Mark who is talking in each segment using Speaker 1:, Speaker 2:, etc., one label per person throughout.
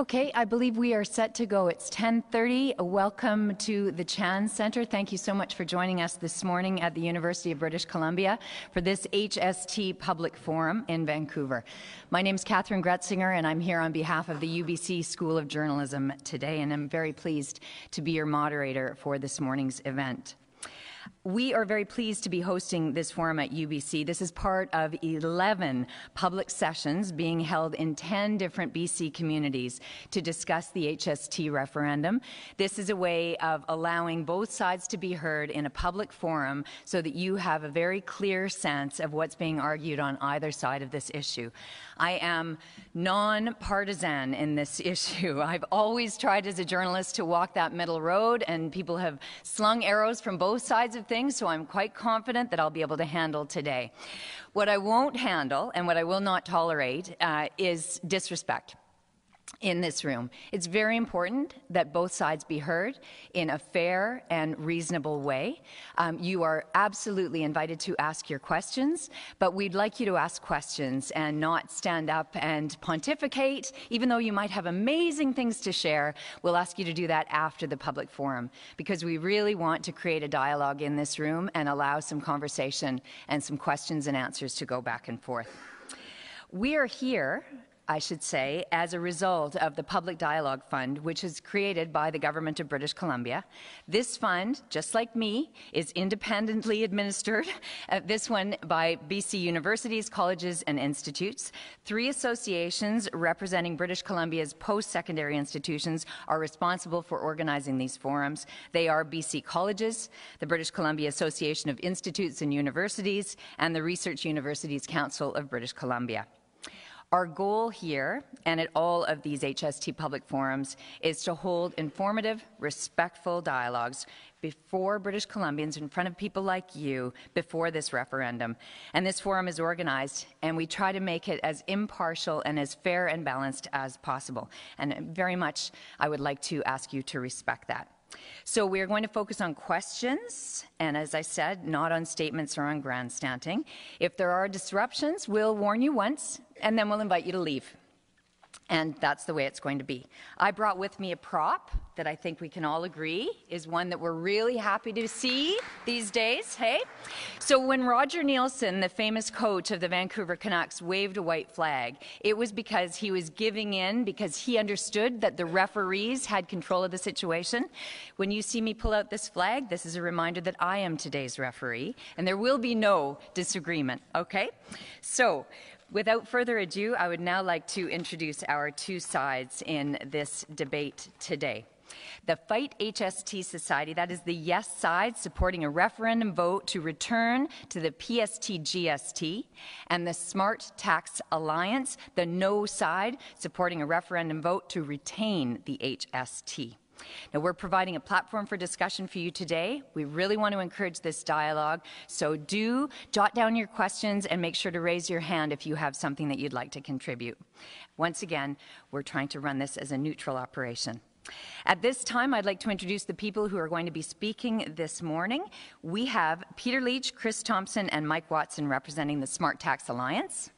Speaker 1: Okay, I believe we are set to go. It's 10:30. Welcome to the Chan Centre. Thank you so much for joining us this morning at the University of British Columbia for this HST Public Forum in Vancouver. My name is Catherine Gretzinger, and I'm here on behalf of the UBC School of Journalism today, and I'm very pleased to be your moderator for this morning's event. We are very pleased to be hosting this forum at UBC. This is part of 11 public sessions being held in 10 different BC communities to discuss the HST referendum. This is a way of allowing both sides to be heard in a public forum so that you have a very clear sense of what's being argued on either side of this issue. I am non-partisan in this issue. I've always tried as a journalist to walk that middle road, and people have slung arrows from both sides of things, so I'm quite confident that I'll be able to handle today. What I won't handle and what I will not tolerate is disrespect in this room. It's very important that both sides be heard in a fair and reasonable way. You are absolutely invited to ask your questions, but we'd like you to ask questions and not stand up and pontificate. Even though you might have amazing things to share, we'll ask you to do that after the public forum, because we really want to create a dialogue in this room and allow some conversation and some questions and answers to go back and forth. We are here, I should say, as a result of the Public Dialogue Fund, which is created by the Government of British Columbia. This fund, just like me, is independently administered, this one by BC universities, colleges and institutes. 3 associations representing British Columbia's post-secondary institutions are responsible for organizing these forums. They are BC Colleges, the British Columbia Association of Institutes and Universities, and the Research Universities Council of British Columbia. Our goal here, and at all of these HST public forums, is to hold informative, respectful dialogues before British Columbians, in front of people like you, before this referendum. And this forum is organized, and we try to make it as impartial and as fair and balanced as possible. And very much, I would like to ask you to respect that. So we are going to focus on questions, and as I said, not on statements or on grandstanding. If there are disruptions, we'll warn you once, and then we'll invite you to leave. And that's the way it's going to be. I brought with me a prop that I think we can all agree is one that we're really happy to see these days, hey? So when Roger Neilson, the famous coach of the Vancouver Canucks, waved a white flag, it was because he was giving in, because he understood that the referees had control of the situation. When you see me pull out this flag, this is a reminder that I am today's referee, and there will be no disagreement, okay? So, without further ado, I would now like to introduce our 2 sides in this debate today. The Fight HST Society, that is the yes side, supporting a referendum vote to return to the PST-GST, and the Smart Tax Alliance, the no side, supporting a referendum vote to retain the HST. Now, we're providing a platform for discussion for you today. We really want to encourage this dialogue, so do jot down your questions and make sure to raise your hand if you have something that you'd like to contribute. Once again, we're trying to run this as a neutral operation. At this time, I'd like to introduce the people who are going to be speaking this morning. We have Peter Leach, Chris Thompson, and Mike Watson representing the Smart Tax Alliance.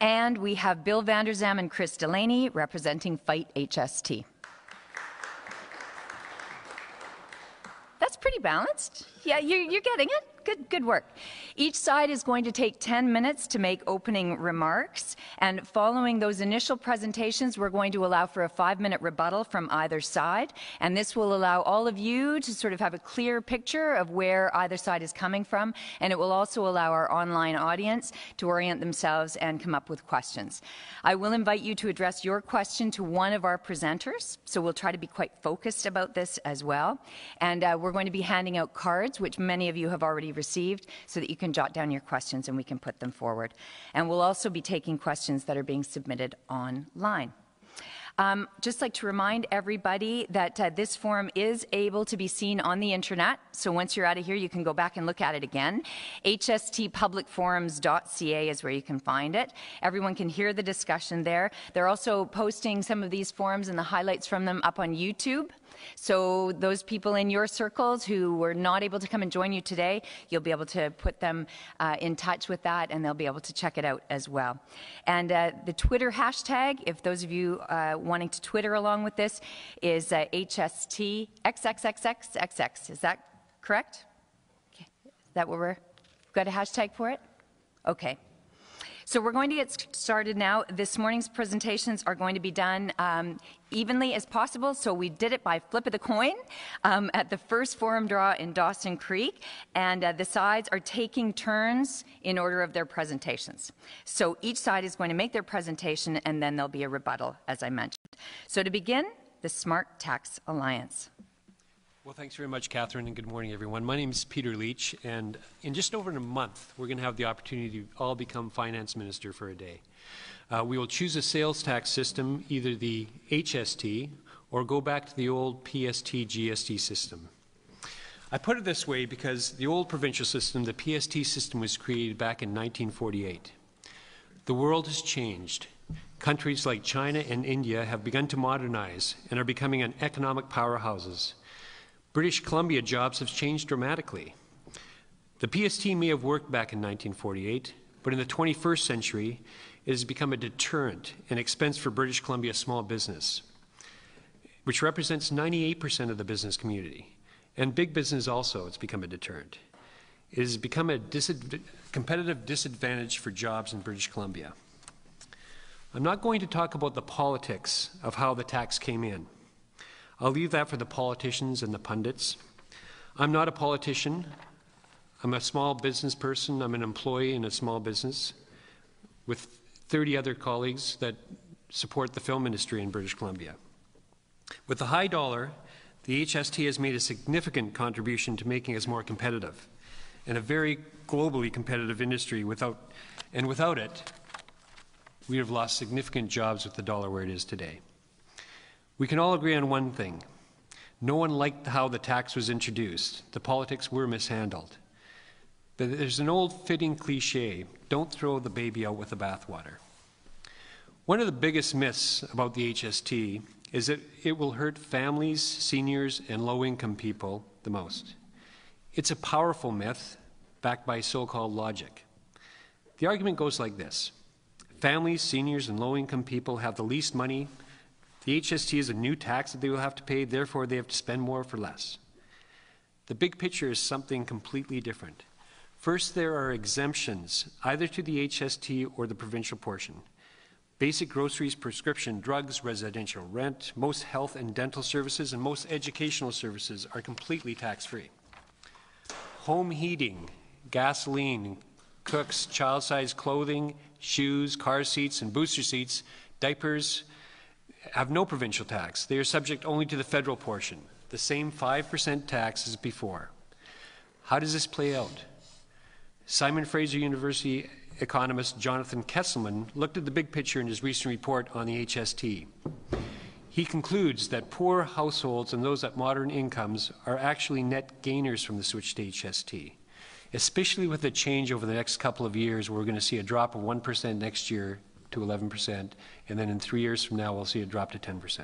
Speaker 1: And we have Bill Vanderzam and Chris Delaney representing Fight HST. That's pretty balanced. Yeah, you're getting it. Good work. Each side is going to take 10 minutes to make opening remarks, and following those initial presentations, we're going to allow for a 5-minute rebuttal from either side, and this will allow all of you to sort of have a clear picture of where either side is coming from, and it will also allow our online audience to orient themselves and come up with questions. I will invite you to address your question to one of our presenters, so we'll try to be quite focused about this as well, and we're going to be handing out cards, which many of you have already received, so that you can jot down your questions and we can put them forward. And we'll also be taking questions that are being submitted online. Just like to remind everybody that this forum is able to be seen on the internet, so once you're out of here you can go back and look at it again. HSTpublicforums.ca is where you can find it. Everyone can hear the discussion there. They're also posting some of these forums and the highlights from them up on YouTube. So those people in your circles who were not able to come and join you today, you'll be able to put them in touch with that, and they'll be able to check it out as well. And the Twitter hashtag, if those of you wanting to Twitter along with this, is HST XXXXXX. Is that correct? Okay. Is that what we've got a hashtag for it? Okay. So we're going to get started now. This morning's presentations are going to be done evenly as possible. So we did it by flip of the coin at the first forum draw in Dawson Creek. And the sides are taking turns in order of their presentations. So each side is going to make their presentation, and then there'll be a rebuttal, as I mentioned. So to begin, the Smart Tax Alliance.
Speaker 2: Well, thanks very much, Catherine, and good morning, everyone. My name is Peter Leach, and in just over a month, we're going to have the opportunity to all become finance minister for a day. We will choose a sales tax system, either the HST or go back to the old PST-GST system. I put it this way because the old provincial system, the PST system, was created back in 1948. The world has changed. Countries like China and India have begun to modernize and are becoming economic powerhouses. British Columbia jobs have changed dramatically. The PST may have worked back in 1948, but in the 21st century, it has become a deterrent and expense for British Columbia small business, which represents 98% of the business community. And big business also, it's become a deterrent. It has become a competitive disadvantage for jobs in British Columbia. I'm not going to talk about the politics of how the tax came in. I'll leave that for the politicians and the pundits. I'm not a politician. I'm a small business person. I'm an employee in a small business with 30 other colleagues that support the film industry in British Columbia. With the high dollar, the HST has made a significant contribution to making us more competitive and a very globally competitive industry. Without it, we have lost significant jobs with the dollar where it is today. We can all agree on one thing. No one liked how the tax was introduced. The politics were mishandled. But there's an old fitting cliche, don't throw the baby out with the bathwater. One of the biggest myths about the HST is that it will hurt families, seniors, and low-income people the most. It's a powerful myth backed by so-called logic. The argument goes like this. Families, seniors, and low-income people have the least money. The HST is a new tax that they will have to pay, therefore they have to spend more for less. The big picture is something completely different. First, there are exemptions, either to the HST or the provincial portion. Basic groceries, prescription drugs, residential rent, most health and dental services, and most educational services are completely tax-free. Home heating, gasoline, cooks, child-sized clothing, shoes, car seats, and booster seats, diapers, have no provincial tax. They are subject only to the federal portion, the same 5% tax as before. How does this play out? Simon Fraser University economist Jonathan Kesselman looked at the big picture in his recent report on the HST. He concludes that poor households and those at moderate incomes are actually net gainers from the switch to HST, especially with the change over the next couple of years where we're going to see a drop of 1% next year to 11%, and then in 3 years from now we'll see a drop to 10%.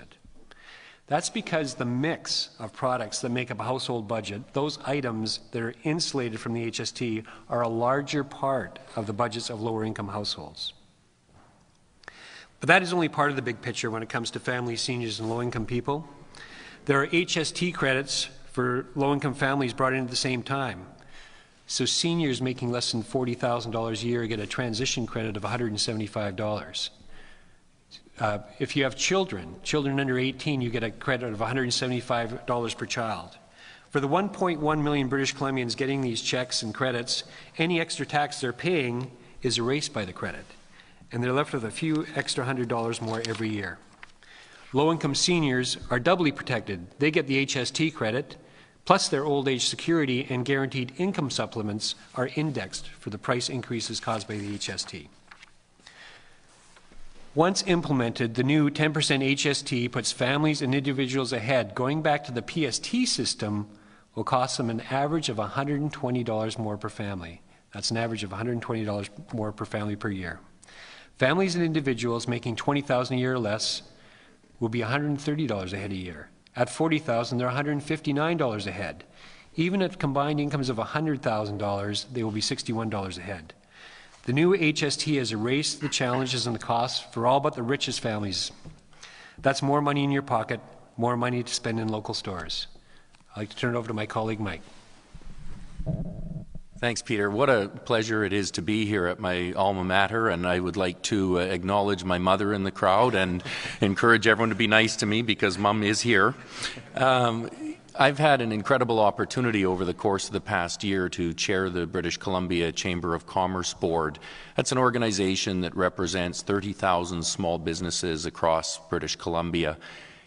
Speaker 2: That's because the mix of products that make up a household budget, those items that are insulated from the HST, are a larger part of the budgets of lower income households. But that is only part of the big picture when it comes to families, seniors, and low income people. There are HST credits for low income families brought in at the same time. So seniors making less than $40,000 a year get a transition credit of $175. If you have children under 18, you get a credit of $175 per child. For the 1.1 million British Columbians getting these checks and credits, any extra tax they're paying is erased by the credit, and they're left with a few extra $100 more every year. Low-income seniors are doubly protected. They get the HST credit, plus their old age security and guaranteed income supplements are indexed for the price increases caused by the HST. Once implemented, the new 10% HST puts families and individuals ahead. Going back to the PST system will cost them an average of $120 more per family. That's an average of $120 more per family per year. Families and individuals making $20,000 a year or less will be $130 ahead a year. At $40,000, they're $159 ahead. Even at combined incomes of $100,000, they will be $61 ahead. The new HST has erased the challenges and the costs for all but the richest families. That's more money in your pocket, more money to spend in local stores. I'd like to turn it over to my colleague, Mike.
Speaker 3: Thanks, Peter. What a pleasure it is to be here at my alma mater, and I would like to acknowledge my mother in the crowd and encourage everyone to be nice to me because Mom is here. I've had an incredible opportunity over the course of the past year to chair the British Columbia Chamber of Commerce Board. That's an organization that represents 30,000 small businesses across British Columbia.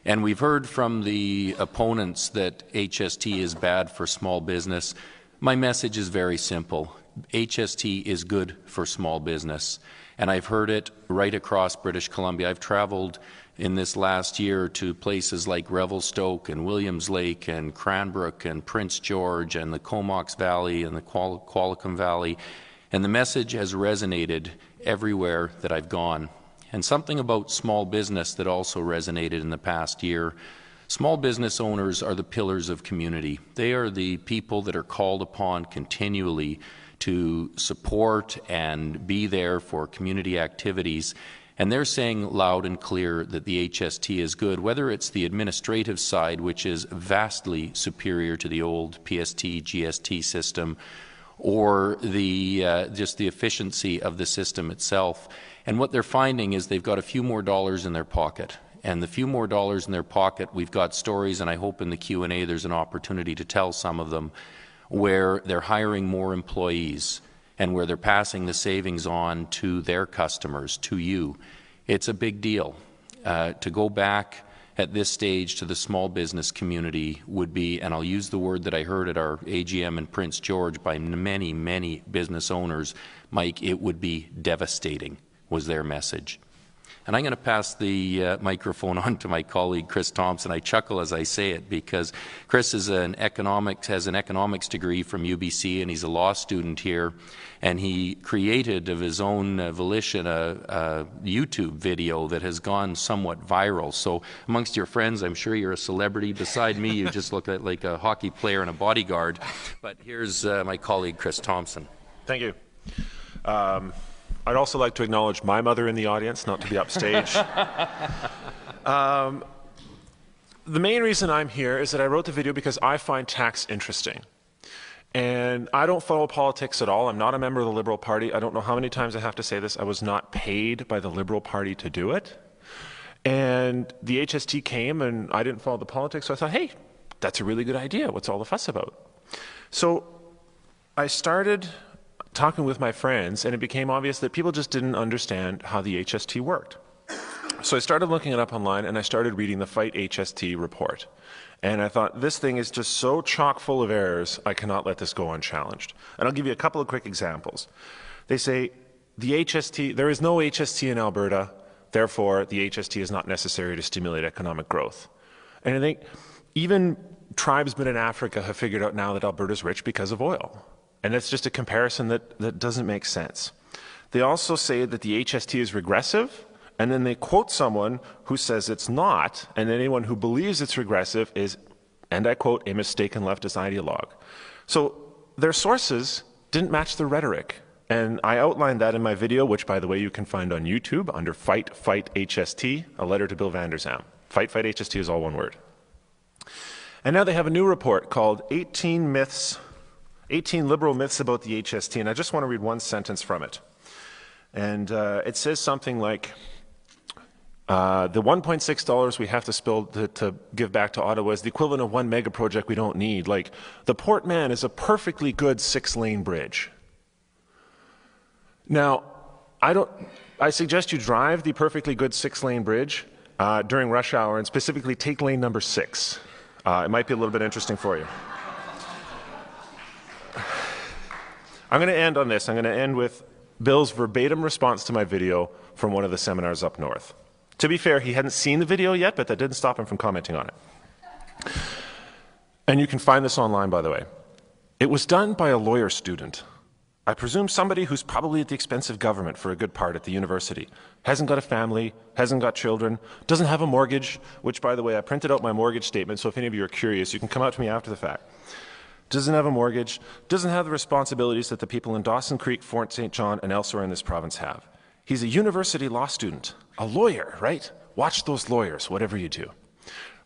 Speaker 3: And we've heard from the opponents that HST is bad for small business. My message is very simple. HST is good for small business. And I've heard it right across British Columbia. I've traveled in this last year to places like Revelstoke and Williams Lake and Cranbrook and Prince George and the Comox Valley and the Qualicum Valley. And the message has resonated everywhere that I've gone. And something about small business that also resonated in the past year. Small business owners are the pillars of community. They are the people that are called upon continually to support and be there for community activities. And they're saying loud and clear that the HST is good, whether it's the administrative side, which is vastly superior to the old PST, GST system, or the just the efficiency of the system itself. And what they're finding is they've got a few more dollars in their pocket. And the few more dollars in their pocket, we've got stories, and I hope in the Q&A there's an opportunity to tell some of them, where they're hiring more employees and where they're passing the savings on to their customers, to you. It's a big deal. To go back at this stage to the small business community would be, and I'll use the word that I heard at our AGM in Prince George by many, many business owners, Mike, it would be devastating, was their message. And I'm going to pass the microphone on to my colleague, Chris Thompson. I chuckle as I say it because Chris is has an economics degree from UBC, and he's a law student here. And he created of his own volition a YouTube video that has gone somewhat viral. So amongst your friends, I'm sure you're a celebrity. Beside me, you just look like a hockey player and a bodyguard. But here's my colleague, Chris Thompson.
Speaker 4: Thank you. I'd also like to acknowledge my mother in the audience, not to be upstage. The main reason I'm here is that I wrote the video because I find tax interesting. And I don't follow politics at all. I'm not a member of the Liberal Party. I don't know how many times I have to say this. I was not paid by the Liberal Party to do it. And the HST came and I didn't follow the politics, so I thought, hey, that's a really good idea. What's all the fuss about? So I started talking with my friends, and it became obvious that people just didn't understand how the HST worked. So I started looking it up online, and I started reading the Fight HST report. And I thought, this thing is just so chock full of errors, I cannot let this go unchallenged. And I'll give you a couple of quick examples. They say, there is no HST in Alberta, therefore the HST is not necessary to stimulate economic growth. And I think even tribesmen in Africa have figured out now that Alberta's rich because of oil. And that's just a comparison that doesn't make sense. They also say that the HST is regressive, and then they quote someone who says it's not, and anyone who believes it's regressive is, and I quote, a mistaken leftist ideologue. So their sources didn't match the rhetoric. And I outlined that in my video, which, by the way, you can find on YouTube under Fight HST, a letter to Bill Vander Zalm. Fight HST is all one word. And now they have a new report called 18 Liberal Myths About the HST, and I just want to read one sentence from it. And it says something like, the $1.6 we have to spill to give back to Ottawa is the equivalent of one mega project we don't need. Like, the Port Mann is a perfectly good 6-lane bridge. Now, I suggest you drive the perfectly good 6-lane bridge during rush hour and specifically take lane number 6. It might be a little bit interesting for you. I'm going to end on this. I'm going to end with Bill's verbatim response to my video from one of the seminars up north. To be fair, he hadn't seen the video yet, but that didn't stop him from commenting on it. And you can find this online, by the way. It was done by a lawyer student. I presume somebody who's probably at the expense of government for a good part at the university, hasn't got a family, hasn't got children, doesn't have a mortgage, which, by the way, I printed out my mortgage statement, so if any of you are curious, you can come out to me after the fact. Doesn't have a mortgage, doesn't have the responsibilities that the people in Dawson Creek, Fort St. John, and elsewhere in this province have. He's a university law student, a lawyer, right? Watch those lawyers, whatever you do.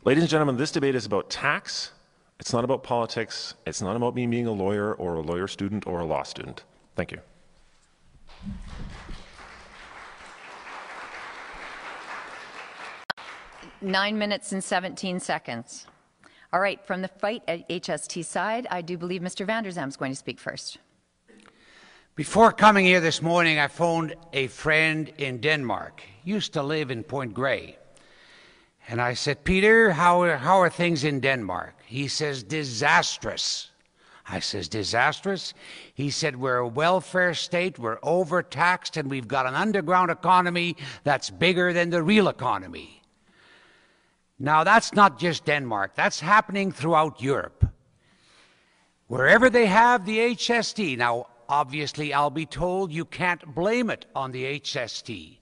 Speaker 4: Ladies and gentlemen, this debate is about tax. It's not about politics. It's not about me being a lawyer or a lawyer student or a law student. Thank you.
Speaker 1: Nine minutes and 17 seconds. All right, from the Fight at HST side, I do believe Mr. Van der Zam is going to speak first.
Speaker 5: Before coming here this morning, I phoned a friend in Denmark. He used to live in Point Grey. And I said, Peter, how are things in Denmark? He says, disastrous. I says, disastrous? He said, we're a welfare state, we're overtaxed, and we've got an underground economy that's bigger than the real economy. Now, that's not just Denmark. That's happening throughout Europe. Wherever they have the HST, now, obviously, I'll be told you can't blame it on the HST.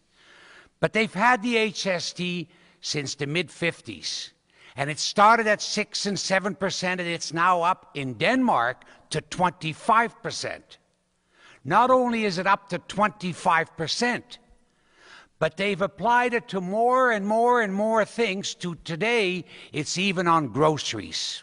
Speaker 5: But they've had the HST since the mid-50s. And it started at 6 and 7%, and it's now up in Denmark to 25%. Not only is it up to 25%, but they've applied it to more and more and more things. To today, it's even on groceries.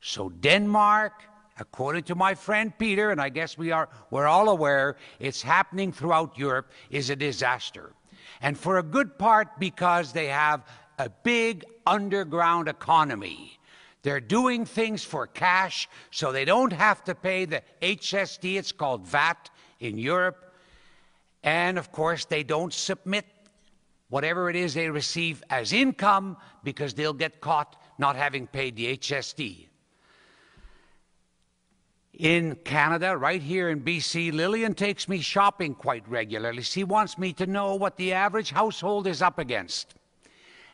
Speaker 5: So Denmark, according to my friend Peter, and I guess we're all aware, it's happening throughout Europe, is a disaster. And for a good part because they have a big underground economy. They're doing things for cash so they don't have to pay the HST, it's called VAT in Europe. And of course, they don't submit whatever it is they receive as income because they'll get caught not having paid the HST. In Canada, right here in BC, Lillian takes me shopping quite regularly. She wants me to know what the average household is up against.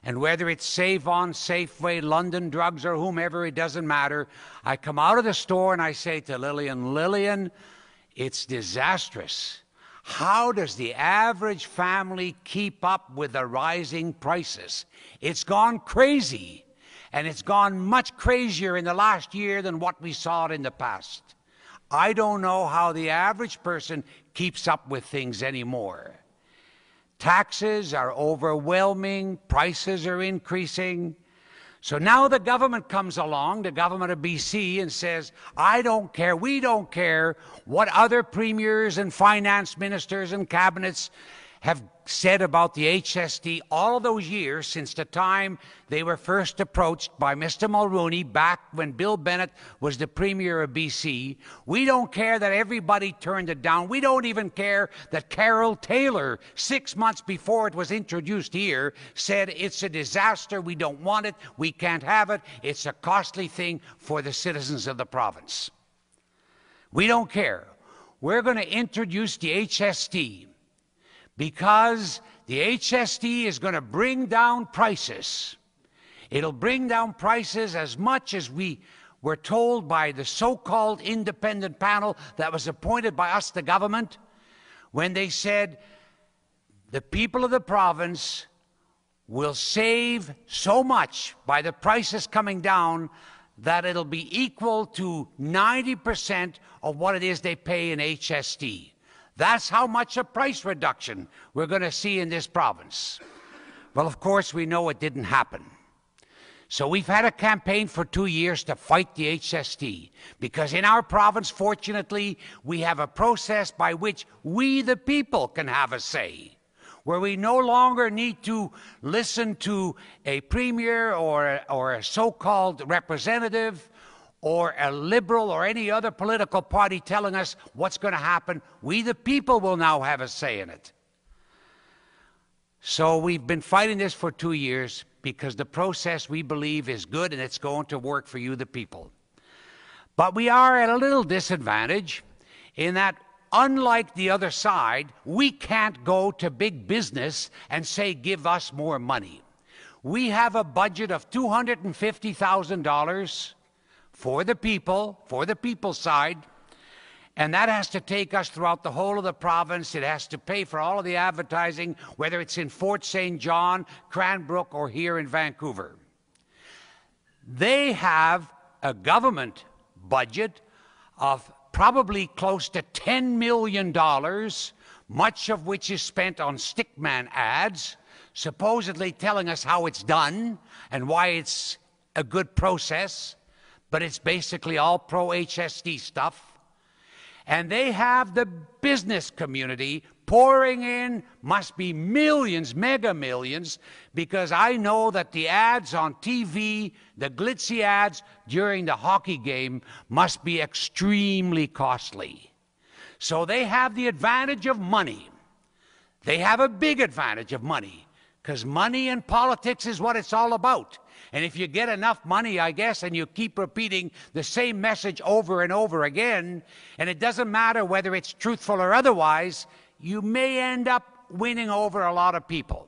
Speaker 5: And whether it's Save-On, Safeway, London Drugs, or whomever, it doesn't matter. I come out of the store and I say to Lillian, Lillian, it's disastrous. How does the average family keep up with the rising prices? It's gone crazy. And it's gone much crazier in the last year than what we saw in the past. I don't know how the average person keeps up with things anymore. Taxes are overwhelming, prices are increasing. So now the government comes along, the government of BC, and says, I don't care, we don't care what other premiers and finance ministers and cabinets have said about the HST all those years since the time they were first approached by Mr. Mulroney back when Bill Bennett was the Premier of BC. We don't care that everybody turned it down. We don't even care that Carol Taylor, 6 months before it was introduced here, said it's a disaster, we don't want it, we can't have it, it's a costly thing for the citizens of the province. We don't care. We're going to introduce the HST. Because the HST is going to bring down prices. It'll bring down prices as much as we were told by the so-called independent panel that was appointed by us, the government, when they said the people of the province will save so much by the prices coming down that it'll be equal to 90% of what it is they pay in HST. That's how much a price reduction we're going to see in this province. Well, of course, we know it didn't happen. So we've had a campaign for 2 years to fight the HST, because in our province, fortunately, we have a process by which we, the people, can have a say, where we no longer need to listen to a premier or a so-called representative or a liberal or any other political party telling us what's going to happen. We, the people, will now have a say in it. So we've been fighting this for 2 years because the process, we believe, is good and it's going to work for you, the people. But we are at a little disadvantage in that, unlike the other side, we can't go to big business and say, give us more money. We have a budget of $250,000 for the people, for the people's side, And that has to take us throughout the whole of the province. It has to pay for all of the advertising, whether it's in Fort St. John, Cranbrook, or here in Vancouver. They have a government budget of probably close to $10 million, much of which is spent on stickman ads, supposedly telling us how it's done and why it's a good process, but it's basically all pro-HST stuff. And they have the business community pouring in, must be millions, mega millions, because I know that the ads on TV, the glitzy ads during the hockey game, must be extremely costly. So they have the advantage of money. They have a big advantage of money, because money in politics is what it's all about. And if you get enough money, I guess, and you keep repeating the same message over and over again, and it doesn't matter whether it's truthful or otherwise, you may end up winning over a lot of people.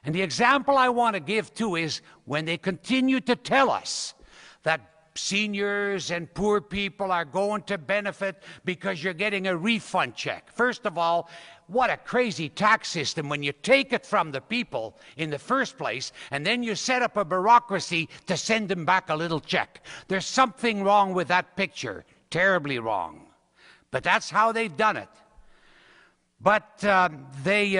Speaker 5: And the example I want to give too is when they continue to tell us that seniors and poor people are going to benefit because you're getting a refund check. First of all, what a crazy tax system when you take it from the people in the first place and then you set up a bureaucracy to send them back a little check. There's something wrong with that picture, terribly wrong. But that's how they've done it. But they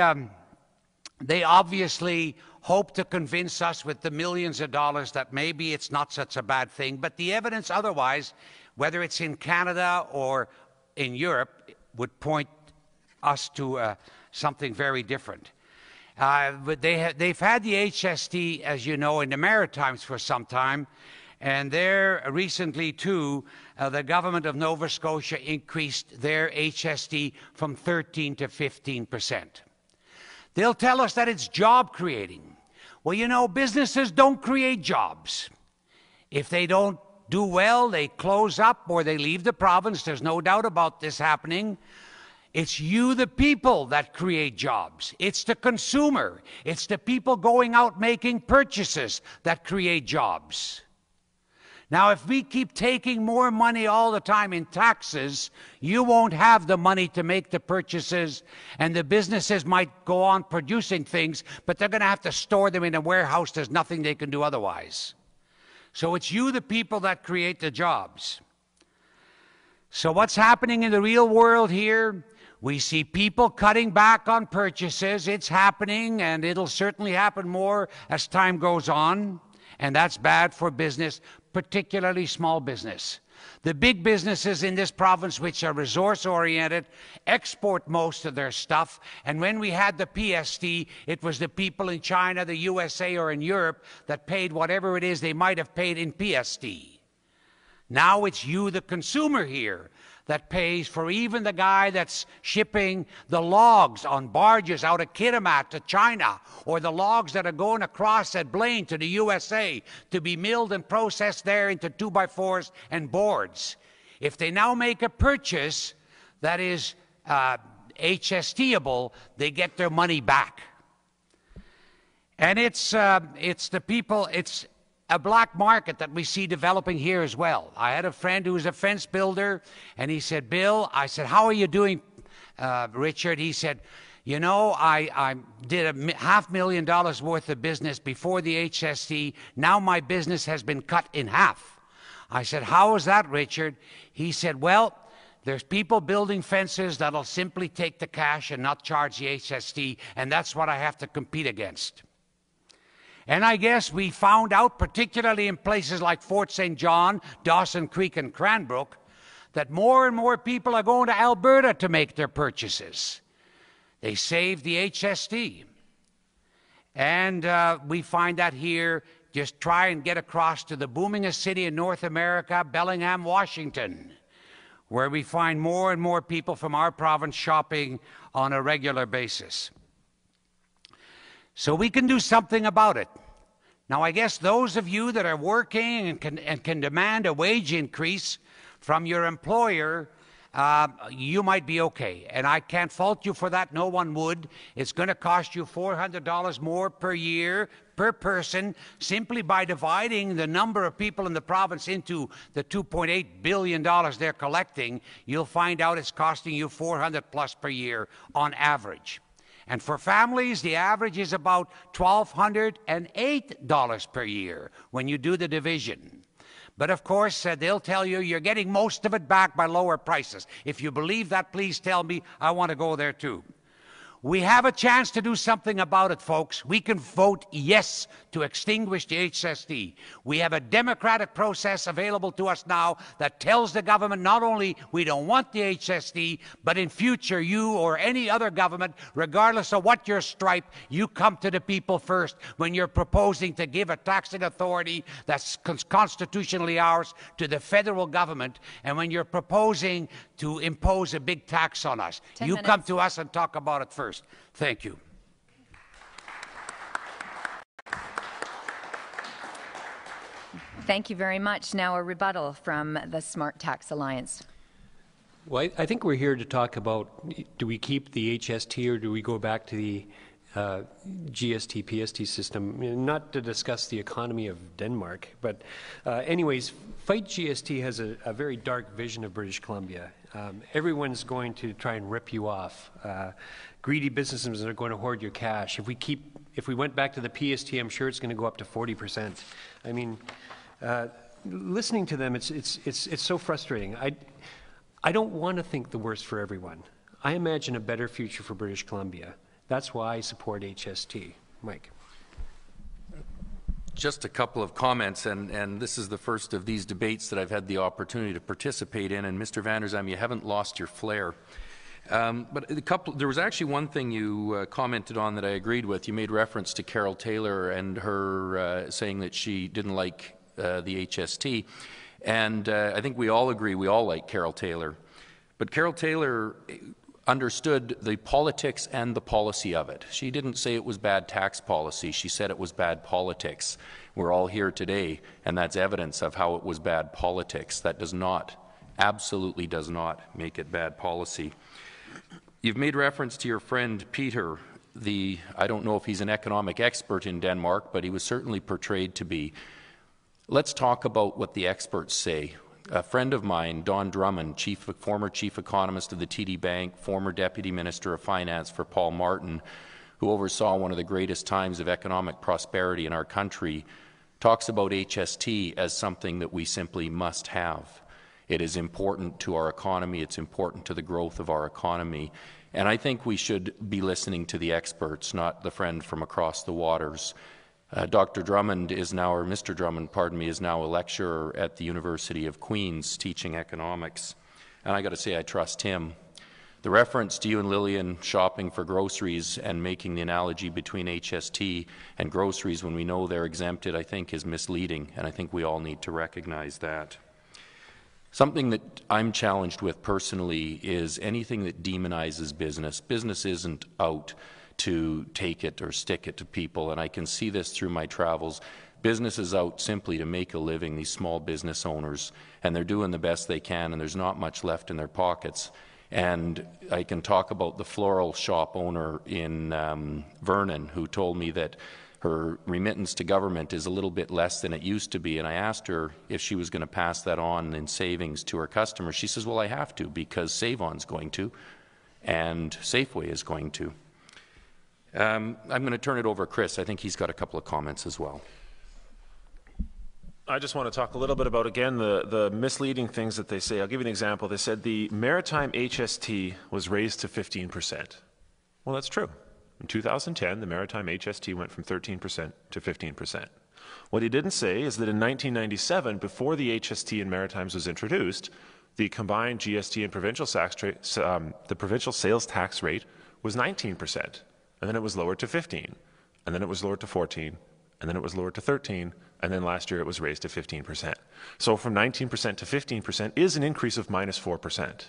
Speaker 5: obviously hope to convince us with the millions of dollars that maybe it's not such a bad thing. But the evidence otherwise, whether it's in Canada or in Europe, would point us to something very different. But they've had the HST, as you know, in the Maritimes for some time. And there recently, too, the government of Nova Scotia increased their HST from 13 to 15%. They'll tell us that it's job creating. Well, you know, businesses don't create jobs. If they don't do well, they close up or they leave the province. There's no doubt about this happening. It's you, the people, that create jobs. It's the consumer. It's the people going out making purchases that create jobs. Now, if we keep taking more money all the time in taxes, you won't have the money to make the purchases, and the businesses might go on producing things, but they're going to have to store them in a warehouse. There's nothing they can do otherwise. So it's you, the people, that create the jobs. So what's happening in the real world here? We see people cutting back on purchases. It's happening, and it'll certainly happen more as time goes on. And that's bad for business, particularly small business. The big businesses in this province, which are resource-oriented, export most of their stuff. And when we had the PST, it was the people in China, the USA, or in Europe that paid whatever it is they might have paid in PST. Now it's you, the consumer here, that pays for even the guy that's shipping the logs on barges out of Kitimat to China, or the logs that are going across at Blaine to the USA to be milled and processed there into 2x4s and boards. If they now make a purchase that is HSTable, they get their money back. And it's the people, it's a black market that we see developing here as well. I had a friend who was a fence builder, and he said, Bill, I said, how are you doing, Richard? He said, you know, I did $500,000 worth of business before the HST. Now my business has been cut in half. I said, how is that, Richard? He said, well, there's people building fences that'll simply take the cash and not charge the HST, and that's what I have to compete against. And I guess we found out, particularly in places like Fort St. John, Dawson Creek, and Cranbrook, that more and more people are going to Alberta to make their purchases. They save the HST. And we find that here. Just try and get across to the boomingest city in North America, Bellingham, Washington, where we find more and more people from our province shopping on a regular basis. So we can do something about it. Now, I guess those of you that are working and can demand a wage increase from your employer, you might be okay. And I can't fault you for that. No one would. It's going to cost you $400 more per year per person simply by dividing the number of people in the province into the $2.8 billion they're collecting. You'll find out it's costing you $400 plus per year on average. And for families, the average is about $1,208 per year when you do the division. But of course, they'll tell you you're getting most of it back by lower prices. If you believe that, please tell me. I want to go there too. We have a chance to do something about it, folks. We can vote yes to extinguish the HST. We have a democratic process available to us now that tells the government not only we don't want the HST, but in future you or any other government, regardless of what your stripe, you come to the people first when you're proposing to give a taxing authority that's constitutionally ours to the federal government, and when you're proposing to impose a big tax on us. You come to us and talk about it first. Thank you.
Speaker 1: Thank you very much. Now a rebuttal from the Smart Tax Alliance.
Speaker 2: Well, I think we're here to talk about, do we keep the HST or do we go back to the GST, PST system? Not to discuss the economy of Denmark, but anyways, Fight GST has a very dark vision of British Columbia. Everyone's going to try and rip you off. Greedy businesses are going to hoard your cash. If we went back to the PST, I'm sure it's going to go up to 40%. I mean, listening to them, it's so frustrating. I don't want to think the worst for everyone. I imagine a better future for British Columbia. That's why I support HST. Mike.
Speaker 3: Just a couple of comments, and this is the first of these debates that I've had the opportunity to participate in. And Mr. Van der Zalm, you haven't lost your flair. But there was actually one thing you commented on that I agreed with. You made reference to Carol Taylor and her saying that she didn't like the HST. And I think we all agree we all like Carol Taylor. But Carol Taylor understood the politics and the policy of it. She didn't say it was bad tax policy. She said it was bad politics. We're all here today, and that's evidence of how it was bad politics. That does not, absolutely does not make it bad policy. You've made reference to your friend Peter, I don't know if he's an economic expert in Denmark, but he was certainly portrayed to be. Let's talk about what the experts say. A friend of mine, Don Drummond, former chief economist of the TD Bank, former deputy minister of finance for Paul Martin, who oversaw one of the greatest times of economic prosperity in our country, talks about HST as something that we simply must have. It is important to our economy. It's important to the growth of our economy. And I think we should be listening to the experts, not the friend from across the waters. Dr. Drummond is now, or Mr. Drummond, pardon me, is now a lecturer at the University of Queen's teaching economics. And I got to say, I trust him. The reference to you and Lillian shopping for groceries and making the analogy between HST and groceries when we know they're exempted, I think is misleading, and I think we all need to recognize that. Something that I'm challenged with personally is anything that demonizes business. Business isn't out to take it or stick it to people, and I can see this through my travels. Business is out simply to make a living, these small business owners, and they're doing the best they can, and there's not much left in their pockets. And I can talk about the floral shop owner in Vernon who told me that her remittance to government is a little bit less than it used to be, and I asked her if she was going to pass that on in savings to her customers. She says, well, I have to, because Save-On's going to, and Safeway is going to. I'm going to turn it over to Chris. I think he's got a couple of comments as well.
Speaker 4: I just want to talk a little bit about, again, the misleading things that they say. I'll give you an example. They said the maritime HST was raised to 15%. Well, that's true. In 2010, the maritime HST went from 13% to 15%. What he didn't say is that in 1997, before the HST in maritimes was introduced, the combined GST and the provincial sales tax rate was 19%. And then it was lowered to 15, and then it was lowered to 14, and then it was lowered to 13, and then last year it was raised to 15%. So from 19% to 15% is an increase of minus 4%.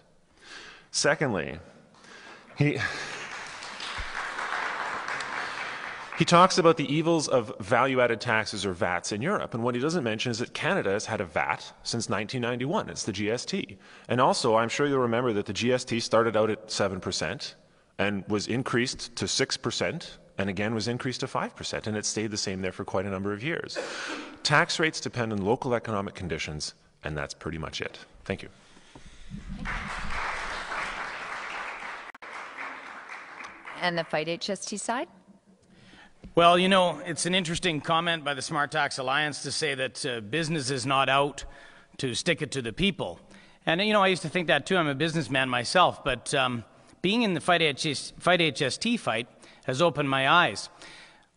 Speaker 4: Secondly, He talks about the evils of value-added taxes or VATs in Europe, and what he doesn't mention is that Canada has had a VAT since 1991. It's the GST. And also, I'm sure you'll remember that the GST started out at 7% and was increased to 6%, and again was increased to 5%, and it stayed the same there for quite a number of years. Tax rates depend on local economic conditions, and that's pretty much it. Thank you.
Speaker 1: And the Fight HST side?
Speaker 6: Well, you know, it's an interesting comment by the Smart Tax Alliance to say that business is not out to stick it to the people. And, you know, I used to think that too. I'm a businessman myself. But being in the Fight HST fight has opened my eyes.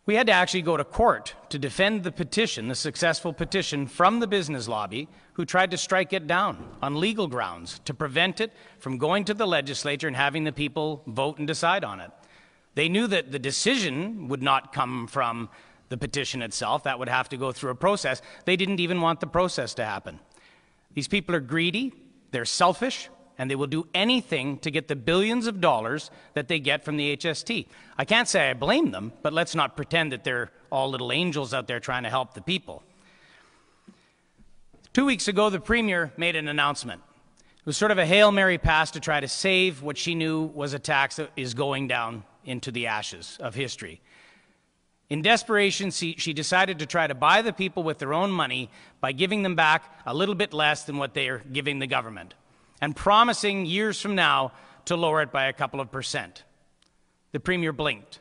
Speaker 6: We had to actually go to court to defend the petition, the successful petition from the business lobby who tried to strike it down on legal grounds to prevent it from going to the legislature and having the people vote and decide on it. They knew that the decision would not come from the petition itself. That would have to go through a process. They didn't even want the process to happen. These people are greedy, they're selfish, and they will do anything to get the billions of dollars that they get from the HST. I can't say I blame them, but let's not pretend that they're all little angels out there trying to help the people. 2 weeks ago, the Premier made an announcement. It was sort of a Hail Mary pass to try to save what she knew was a tax that is going down into the ashes of history. In desperation, she decided to try to buy the people with their own money by giving them back a little bit less than what they are giving the government, and promising years from now to lower it by a couple of %. The Premier blinked.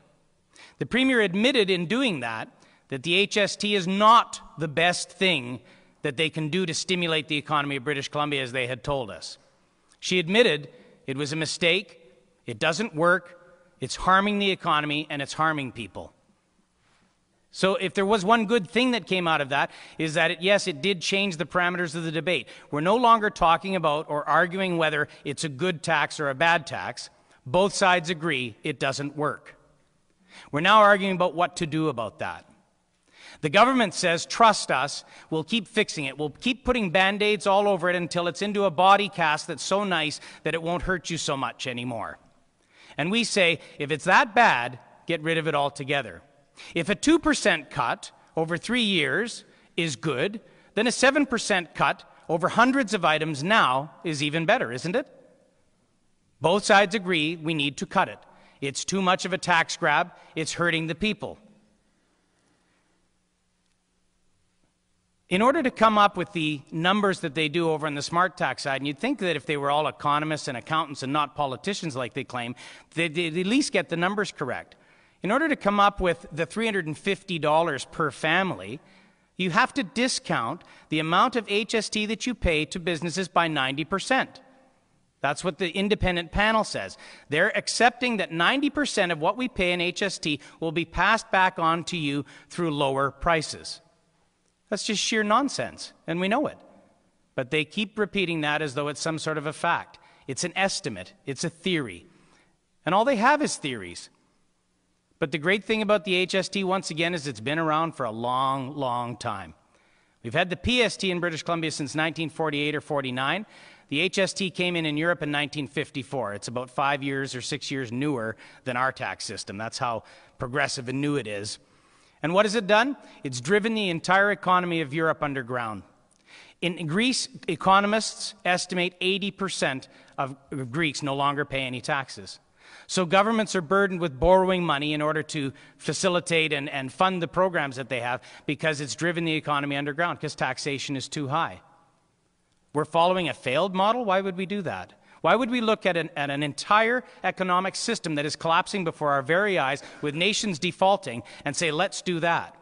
Speaker 6: The Premier admitted in doing that the HST is not the best thing that they can do to stimulate the economy of British Columbia, as they had told us. She admitted it was a mistake, it doesn't work, it's harming the economy, and it's harming people. So if there was one good thing that came out of that, is that, yes, it did change the parameters of the debate. We're no longer talking about or arguing whether it's a good tax or a bad tax. Both sides agree it doesn't work. We're now arguing about what to do about that. The government says, trust us, we'll keep fixing it. We'll keep putting Band-Aids all over it until it's into a body cast that's so nice that it won't hurt you so much anymore. And we say, if it's that bad, get rid of it altogether. If a 2% cut over 3 years is good, then a 7% cut over hundreds of items now is even better, isn't it? Both sides agree we need to cut it. It's too much of a tax grab. It's hurting the people. In order to come up with the numbers that they do over on the smart tax side, and you'd think that if they were all economists and accountants and not politicians like they claim, they'd at least get the numbers correct. In order to come up with the $350 per family, you have to discount the amount of HST that you pay to businesses by 90%. That's what the independent panel says. They're accepting that 90% of what we pay in HST will be passed back on to you through lower prices. That's just sheer nonsense, and we know it. But they keep repeating that as though it's some sort of a fact. It's an estimate. It's a theory. And all they have is theories. But the great thing about the HST, once again, is it's been around for a long, long time. We've had the PST in British Columbia since 1948 or 49. The HST came in Europe in 1954. It's about 5 years or 6 years newer than our tax system. That's how progressive and new it is. And what has it done? It's driven the entire economy of Europe underground. In Greece, economists estimate 80% of Greeks no longer pay any taxes. So governments are burdened with borrowing money in order to facilitate and fund the programs that they have, because it's driven the economy underground, because taxation is too high. We're following a failed model? Why would we do that? Why would we look at an entire economic system that is collapsing before our very eyes, with nations defaulting, and say, let's do that?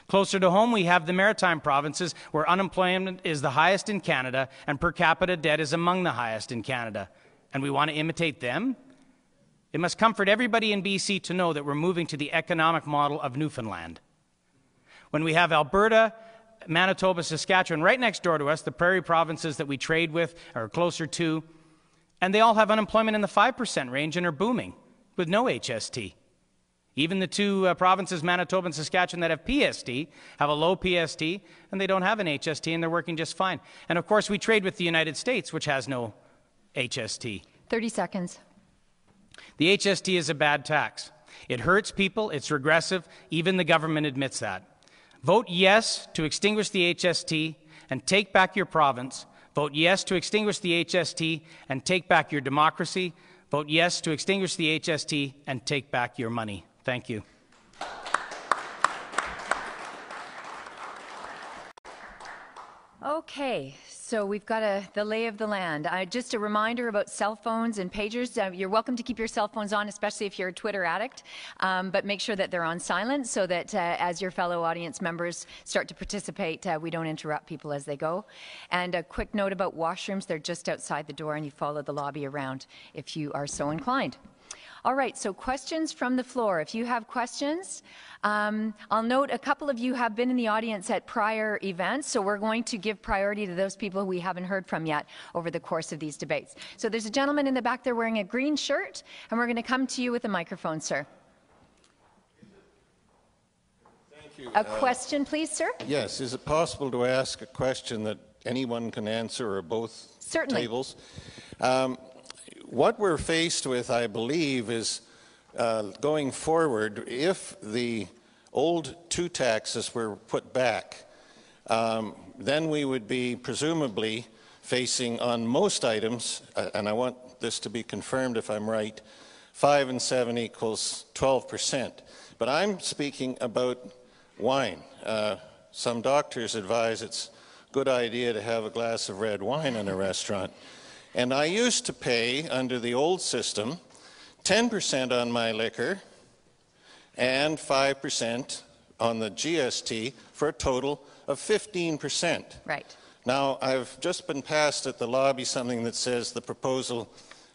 Speaker 6: Closer to home, we have the maritime provinces where unemployment is the highest in Canada and per capita debt is among the highest in Canada. And we want to imitate them? It must comfort everybody in BC to know that we're moving to the economic model of Newfoundland. When we have Alberta, Manitoba, Saskatchewan right next door to us, the prairie provinces that we trade with are closer to, and they all have unemployment in the 5% range and are booming with no HST. Even the two provinces, Manitoba and Saskatchewan, that have PST, have a low PST, and they don't have an HST, and they're working just fine. And of course, we trade with the United States, which has no HST.
Speaker 1: 30 seconds.
Speaker 6: The HST is a bad tax. It hurts people, it's regressive, even the government admits that. Vote yes to extinguish the HST and take back your province. Vote yes to extinguish the HST and take back your democracy. Vote yes to extinguish the HST and take back your money. Thank you.
Speaker 1: Okay, so we've got the lay of the land. Just a reminder about cell phones and pagers. You're welcome to keep your cell phones on, especially if you're a Twitter addict, but make sure that they're on silent so that as your fellow audience members start to participate, we don't interrupt people as they go. And a quick note about washrooms. They're just outside the door and you follow the lobby around if you are so inclined. All right, so questions from the floor. If you have questions, I'll note a couple of you have been in the audience at prior events, so we're going to give priority to those people we haven't heard from yet over the course of these debates. So there's a gentleman in the back there wearing a green shirt, and we're going to come to you with a microphone, sir.
Speaker 7: Thank you.
Speaker 1: A question, please, sir?
Speaker 7: Yes. Is it possible to ask a question that anyone can answer or both
Speaker 1: Certainly.
Speaker 7: tables? What we're faced with, I believe, is going forward, if the old two taxes were put back, then we would be presumably facing on most items, and I want this to be confirmed if I'm right, 5 and 7 equals 12%. But I'm speaking about wine. Some doctors advise it's a good idea to have a glass of red wine in a restaurant. And I used to pay, under the old system, 10% on my liquor and 5% on the GST for a total of 15%.
Speaker 1: Right.
Speaker 7: Now, I've just been passed at the lobby something that says the proposal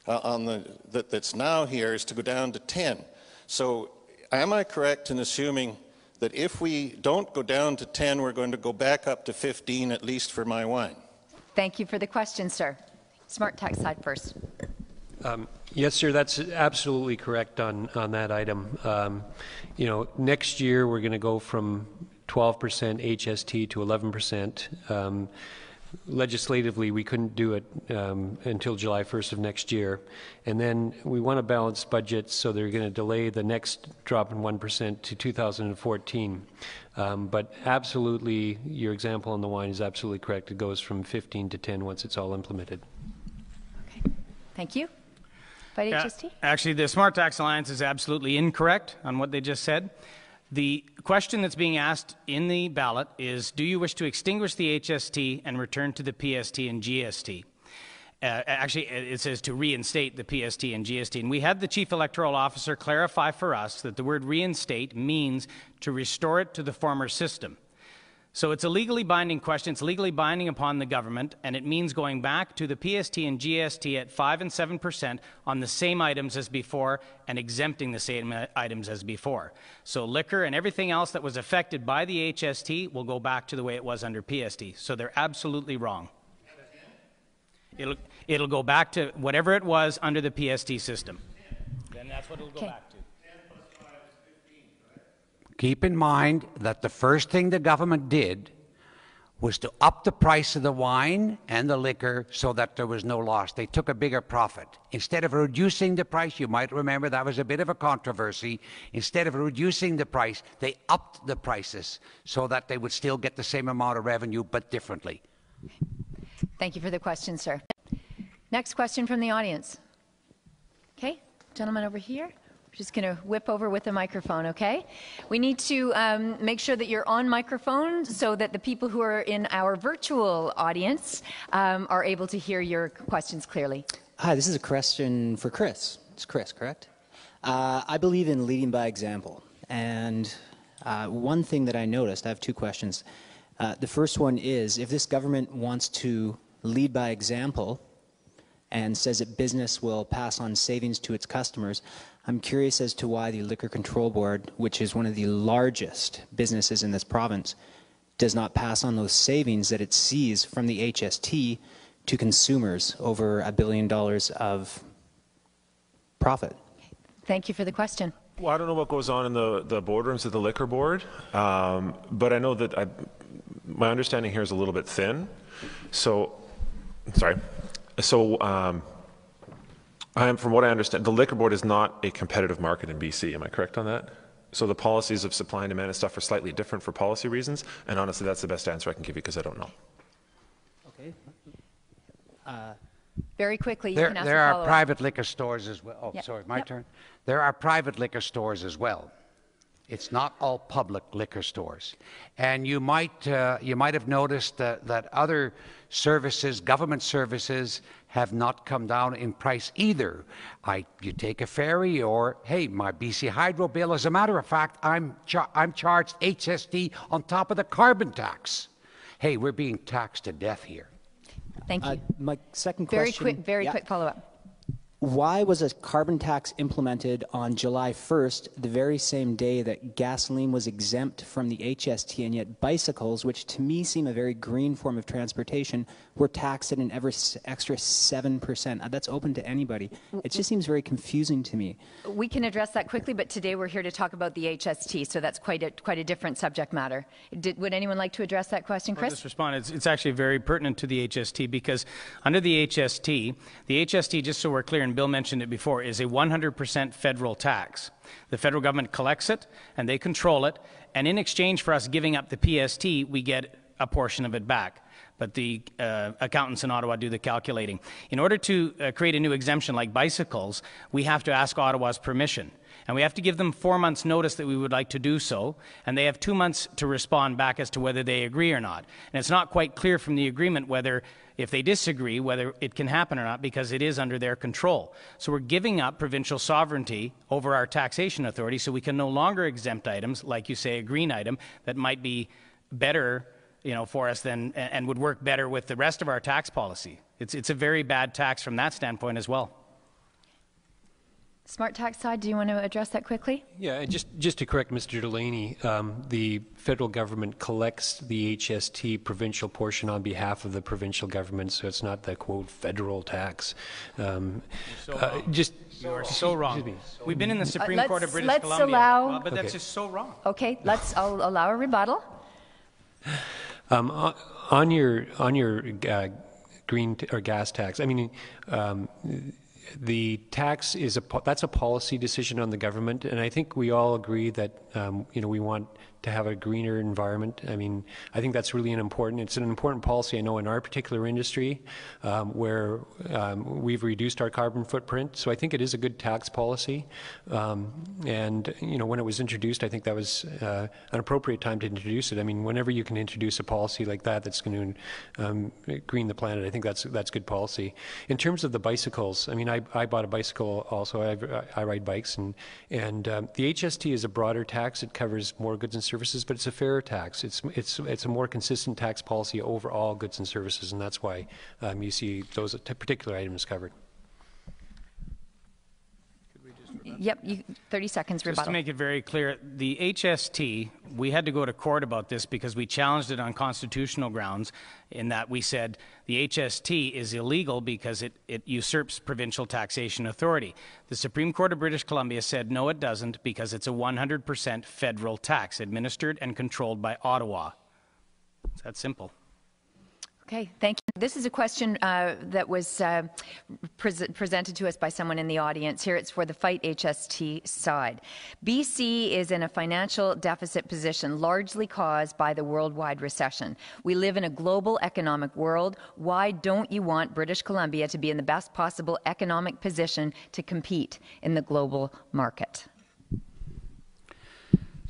Speaker 7: that's now here is to go down to 10. So am I correct in assuming that if we don't go down to 10, we're going to go back up to 15, at least for my wine?
Speaker 1: Thank you for the question, sir. Smart tax side first.
Speaker 2: Yes, sir, that's absolutely correct on that item. You know, next year we're going to go from 12% HST to 11%. Legislatively, we couldn't do it until July 1st of next year. And then we want to balance budgets, so they're going to delay the next drop in 1% to 2014. But absolutely, your example on the wine is absolutely correct. It goes from 15 to 10 once it's all implemented.
Speaker 1: Okay, thank you. By HST?
Speaker 6: Actually, the Smart Tax Alliance is absolutely incorrect on what they just said. The question that's being asked in the ballot is, do you wish to extinguish the HST and return to the PST and GST? Actually, it says to reinstate the PST and GST. And we had the Chief Electoral Officer clarify for us that the word reinstate means to restore it to the former system. So it's a legally binding question. It's legally binding upon the government, and it means going back to the PST and GST at 5 and 7% on the same items as before and exempting the same items as before. So liquor and everything else that was affected by the HST will go back to the way it was under PST. So they're absolutely wrong. It'll go back to whatever it was under the PST system. Then that's what it'll go back to.
Speaker 5: Keep in mind that the first thing the government did was to up the price of the wine and the liquor so that there was no loss. They took a bigger profit. Instead of reducing the price, you might remember that was a bit of a controversy. Instead of reducing the price, they upped the prices so that they would still get the same amount of revenue, but differently.
Speaker 1: Thank you for the question, sir. Next question from the audience. Okay, gentleman over here. We're just going to whip over with the microphone, okay? We need to make sure that you're on microphone so that the people who are in our virtual audience are able to hear your questions clearly.
Speaker 8: Hi, this is a question for Chris. It's Chris, correct? I believe in leading by example. And one thing that I noticed, I have two questions. The first one is, if this government wants to lead by example and says that business will pass on savings to its customers, I'm curious as to why the Liquor Control Board, which is one of the largest businesses in this province, does not pass on those savings that it sees from the HST to consumers, over $1 billion of profit.
Speaker 1: Thank you for the question.
Speaker 4: Well, I don't know what goes on in the boardrooms of the Liquor Board, but I know that my understanding here is a little bit thin. So, sorry. So, From what I understand, the liquor board is not a competitive market in BC. Am I correct on that? So the policies of supply and demand and stuff are slightly different for policy reasons, and honestly, that's the best answer I can give you because I don't know.
Speaker 8: Okay.
Speaker 1: Very quickly, you
Speaker 5: There,
Speaker 1: can ask
Speaker 5: there
Speaker 1: a
Speaker 5: are
Speaker 1: follow-up.
Speaker 5: private liquor stores as well. Oh,
Speaker 1: Yep.
Speaker 5: sorry, my
Speaker 1: Yep.
Speaker 5: turn. There are private liquor stores as well. It's not all public liquor stores. And you might have noticed that other services, government services, have not come down in price either. You take a ferry or, hey, my BC Hydro bill, as a matter of fact, I'm charged HST on top of the carbon tax. Hey, we're being taxed to death here.
Speaker 1: Thank you.
Speaker 8: My second question.
Speaker 1: Very quick follow-up.
Speaker 8: Why was a carbon tax implemented on July 1st, the very same day that gasoline was exempt from the HST, and yet bicycles, which to me seem a very green form of transportation, were taxed at an extra 7%? That's open to anybody. It just seems very confusing to me.
Speaker 1: We can address that quickly, but today we're here to talk about the HST, so that's quite a different subject matter. Would anyone like to address that question, Chris?
Speaker 6: I'll just respond. It's actually very pertinent to the HST because under the HST, just so we're clear, and Bill mentioned it before, is a 100% federal tax. The federal government collects it and they control it, and in exchange for us giving up the PST, we get a portion of it back. But the accountants in Ottawa do the calculating. In order to create a new exemption like bicycles, we have to ask Ottawa's permission. And we have to give them 4 months' notice that we would like to do so, and they have 2 months to respond back as to whether they agree or not. And it's not quite clear from the agreement whether, if they disagree, whether it can happen or not, because it is under their control. So we're giving up provincial sovereignty over our taxation authority, so we can no longer exempt items, like you say, a green item, that might be better, for us than, and would work better with the rest of our tax policy. It's a very bad tax from that standpoint as well.
Speaker 1: Smart tax side, do you want to address that quickly?
Speaker 2: Yeah, just to correct Mr. Delaney, the federal government collects the HST provincial portion on behalf of the provincial government, so it's not the quote federal tax.
Speaker 6: You're so wrong. We've been in the Supreme Court of British Columbia, but that's just so wrong.
Speaker 1: Okay, I'll allow a rebuttal.
Speaker 2: On your green or gas tax, I mean. The tax is that's a policy decision on the government, and I think we all agree that we want to have a greener environment. I mean, I think that's really it's an important policy. I know in our particular industry where we've reduced our carbon footprint, so I think it is a good tax policy. And when it was introduced, I think that was an appropriate time to introduce it. I mean, whenever you can introduce a policy like that that's going to green the planet, I think that's good policy. In terms of the bicycles, I mean, I bought a bicycle also. I ride bikes, and the HST is a broader tax. It covers more goods and services, but it's a fairer tax. It's a more consistent tax policy over all goods and services, and that's why you see those particular items covered.
Speaker 1: Yep, 30 seconds rebuttal.
Speaker 6: Just to make it very clear, the HST, we had to go to court about this because we challenged it on constitutional grounds in that we said the HST is illegal because it usurps provincial taxation authority. The Supreme Court of British Columbia said no, it doesn't, because it's a 100% federal tax administered and controlled by Ottawa. It's that simple.
Speaker 1: Okay, thank you. This is a question that was presented to us by someone in the audience here. It's for the Fight HST side. BC is in a financial deficit position largely caused by the worldwide recession. We live in a global economic world. Why don't you want British Columbia to be in the best possible economic position to compete in the global market?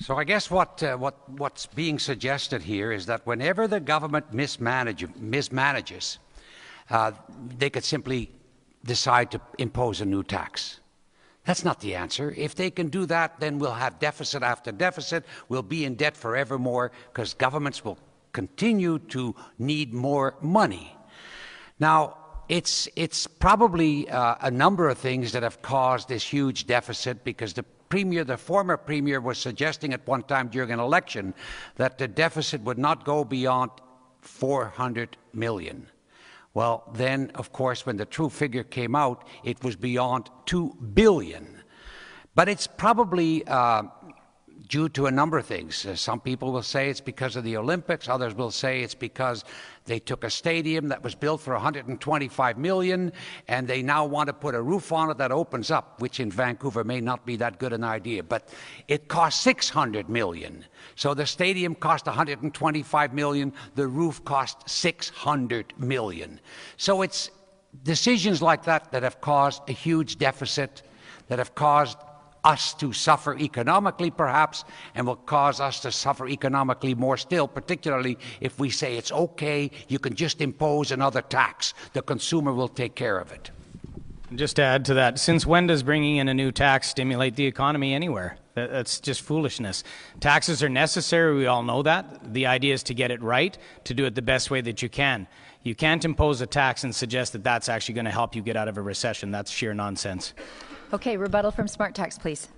Speaker 5: So I guess what's being suggested here is that whenever the government mismanages, they could simply decide to impose a new tax. That's not the answer. If they can do that, then we'll have deficit after deficit. We'll be in debt forevermore because governments will continue to need more money. Now, it's probably a number of things that have caused this huge deficit, because the former premier was suggesting at one time during an election that the deficit would not go beyond 400 million. Well, then, of course, when the true figure came out, it was beyond 2 billion. But it's probably due to a number of things. Some people will say it's because of the Olympics. Others will say it's because they took a stadium that was built for $125 million, and they now want to put a roof on it that opens up, which in Vancouver may not be that good an idea. But it cost $600 million. So the stadium cost $125 million. The roof cost $600 million. So it's decisions like that that have caused a huge deficit, that have caused us to suffer economically, perhaps, and will cause us to suffer economically more still, particularly if we say it's okay, you can just impose another tax. The consumer will take care of it.
Speaker 6: Just to add to that, since when does bringing in a new tax stimulate the economy anywhere? That's just foolishness. Taxes are necessary, we all know that. The idea is to get it right, to do it the best way that you can. You can't impose a tax and suggest that that's actually going to help you get out of a recession. That's sheer nonsense.
Speaker 1: Okay, rebuttal from Smart Tax, please.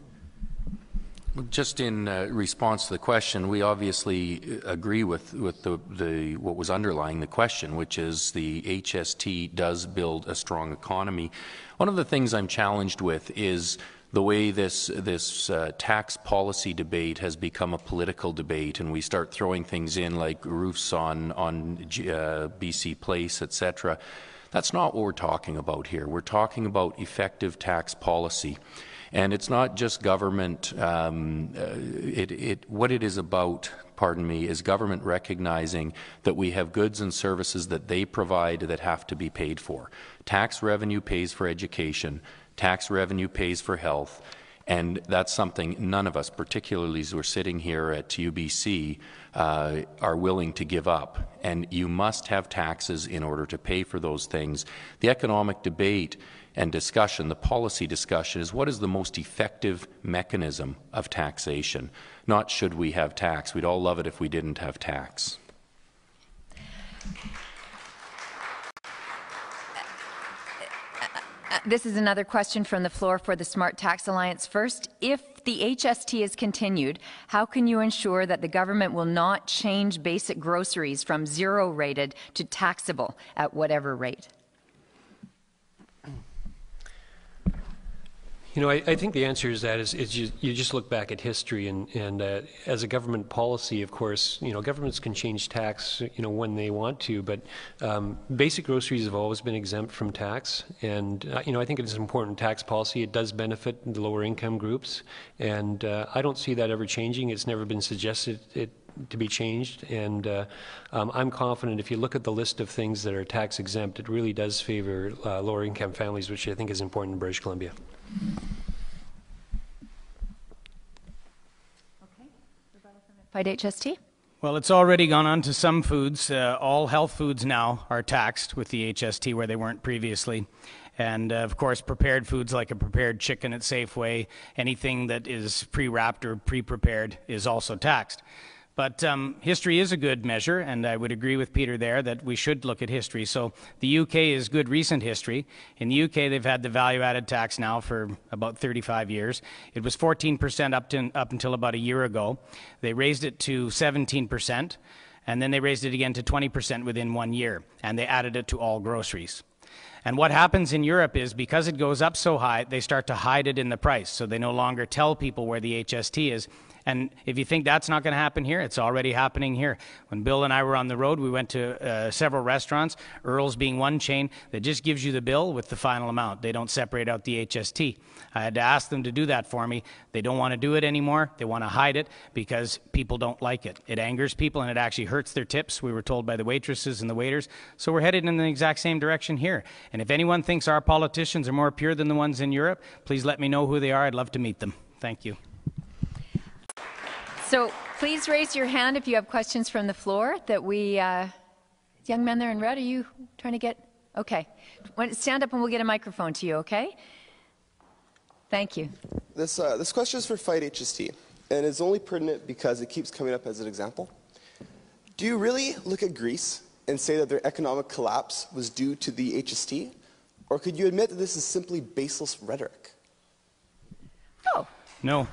Speaker 3: Just in response to the question, we obviously agree with what was underlying the question, which is the HST does build a strong economy. One of the things I'm challenged with is the way this tax policy debate has become a political debate, and we start throwing things in like roofs on BC Place, etc. That's not what we're talking about here. We're talking about effective tax policy. And it's not just government, what it is about, pardon me, is government recognizing that we have goods and services that they provide that have to be paid for. Tax revenue pays for education, tax revenue pays for health, and that's something none of us, particularly as we're sitting here at UBC, are willing to give up. And you must have taxes in order to pay for those things. The economic debate and discussion, the policy discussion, is what is the most effective mechanism of taxation, not should we have tax. We'd all love it if we didn't have tax.
Speaker 1: This is another question from the floor for the Smart Tax Alliance. First, if the HST is continued, how can you ensure that the government will not change basic groceries from zero rated to taxable at whatever rate?
Speaker 2: You know, I think the answer is that is you just look back at history, and as a government policy, of course, you know, governments can change tax, you know, when they want to, but basic groceries have always been exempt from tax, and you know, I think it's an important tax policy. It does benefit the lower income groups, and I don't see that ever changing. It's never been suggested to be changed, and I'm confident if you look at the list of things that are tax exempt, it really does favor lower income families, which I think is important in British Columbia.
Speaker 1: Okay. Fight HST?
Speaker 6: Well, it's already gone on to some foods. All health foods now are taxed with the HST where they weren't previously. And of course, prepared foods like a prepared chicken at Safeway, anything that is pre-wrapped or pre-prepared is also taxed. But history is a good measure, and I would agree with Peter there that we should look at history. So the UK is good recent history. In the UK, they've had the value-added tax now for about 35 years. It was 14% up until about a year ago. They raised it to 17%, and then they raised it again to 20% within 1 year, and they added it to all groceries. And what happens in Europe is because it goes up so high, they start to hide it in the price. So they no longer tell people where the HST is. And if you think that's not going to happen here, it's already happening here. When Bill and I were on the road, we went to several restaurants, Earl's being one chain, that just gives you the bill with the final amount. They don't separate out the HST. I had to ask them to do that for me. They don't want to do it anymore. They want to hide it because people don't like it. It angers people and it actually hurts their tips, we were told by the waitresses and the waiters. So we're headed in the exact same direction here. And if anyone thinks our politicians are more pure than the ones in Europe, please let me know who they are. I'd love to meet them. Thank you.
Speaker 1: So please raise your hand if you have questions from the floor that we, young man there in red, are you trying to get, okay. Stand up and we'll get a microphone to you, okay? Thank you.
Speaker 9: This question is for Fight HST, and it's only pertinent because it keeps coming up as an example. Do you really look at Greece and say that their economic collapse was due to the HST? Or could you admit that this is simply baseless rhetoric?
Speaker 1: Oh.
Speaker 6: No.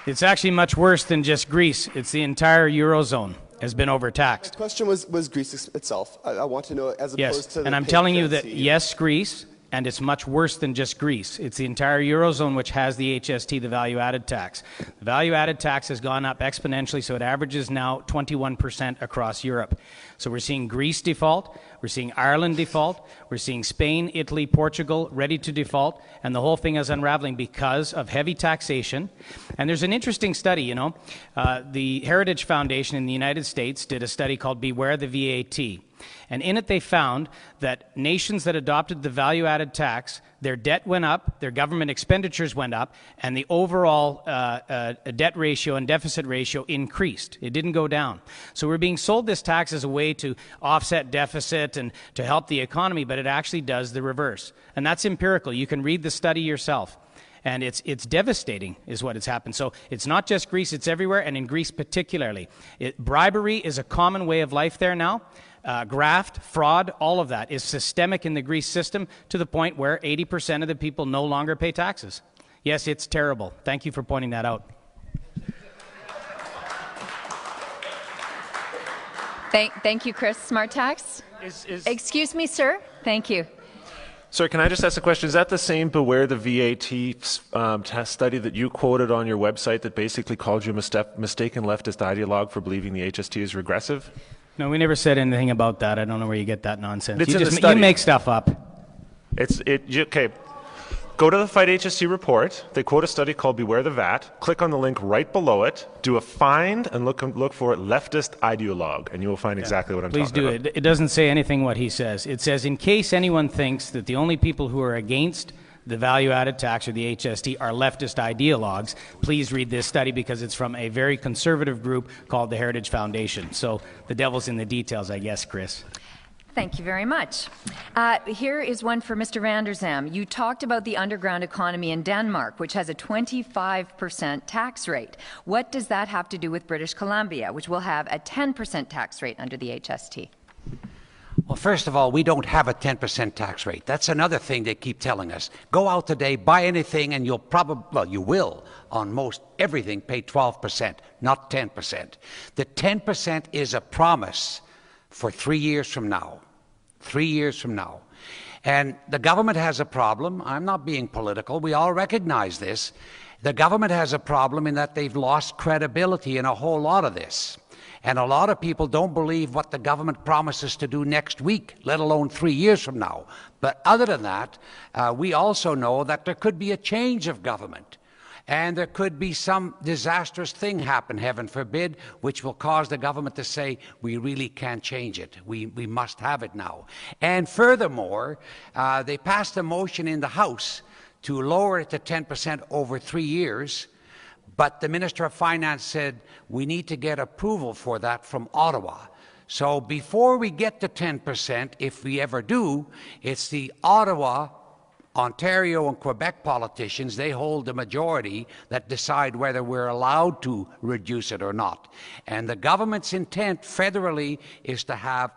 Speaker 6: It's actually much worse than just Greece. It's the entire Eurozone has been overtaxed.
Speaker 9: My question was Greece itself. I want to know as opposed to the
Speaker 6: and I'm telling you that yes, Greece, and it's much worse than just Greece. It's the entire Eurozone which has the HST, the value-added tax. The value-added tax has gone up exponentially, so it averages now 21% across Europe. So we're seeing Greece default, we're seeing Ireland default, we're seeing Spain, Italy, Portugal ready to default, and the whole thing is unraveling because of heavy taxation. And there's an interesting study, you know. The Heritage Foundation in the United States did a study called Beware the VAT. And in it they found that nations that adopted the value-added tax, their debt went up, their government expenditures went up, and the overall debt ratio and deficit ratio increased. It didn't go down. So we're being sold this tax as a way to offset deficit and to help the economy, but it actually does the reverse. And that's empirical. You can read the study yourself. And it's devastating is what has happened. So it's not just Greece, it's everywhere, and in Greece particularly. Bribery is a common way of life there now. Graft, fraud, all of that is systemic in the Greece system to the point where 80% of the people no longer pay taxes. Yes, it's terrible. Thank you for pointing that out.
Speaker 1: Thank you, Chris. Smart tax? Excuse me, sir. Thank you.
Speaker 4: Sir, can I just ask a question? Is that the same Beware the VAT test study that you quoted on your website that basically called you a mistaken leftist ideologue for believing the HST is regressive?
Speaker 6: No, we never said anything about that. I don't know where you get that nonsense.
Speaker 4: It's in the study.
Speaker 6: You make stuff up.
Speaker 4: Okay. Go to the Fight HST report. They quote a study called Beware the VAT. Click on the link right below it. Do a find and look for leftist ideologue, and you will find exactly what I'm talking about.
Speaker 6: Please do it. It doesn't say anything what he says. It says, in case anyone thinks that the only people who are against the value-added tax or the HST are leftist ideologues, please read this study because it's from a very conservative group called the Heritage Foundation. So the devil's in the details, I guess, Chris.
Speaker 1: Thank you very much. Here is one for Mr. Van der Zam. You talked about the underground economy in Denmark, which has a 25% tax rate. What does that have to do with British Columbia, which will have a 10% tax rate under the HST?
Speaker 5: Well, first of all, we don't have a 10% tax rate. That's another thing they keep telling us. Go out today, buy anything, and you'll probably, well, you will, on most everything, pay 12%, not 10%. The 10% is a promise for 3 years from now. 3 years from now. And the government has a problem. I'm not being political. We all recognize this. The government has a problem in that they've lost credibility in a whole lot of this. And a lot of people don't believe what the government promises to do next week, let alone 3 years from now. But other than that, we also know that there could be a change of government. And there could be some disastrous thing happen, heaven forbid, which will cause the government to say, we really can't change it. We must have it now. And furthermore, they passed a motion in the House to lower it to 10% over 3 years. But the Minister of Finance said, we need to get approval for that from Ottawa. So before we get to 10%, if we ever do, it's the Ottawa, Ontario and Quebec politicians, they hold the majority that decide whether we're allowed to reduce it or not. And the government's intent federally is to have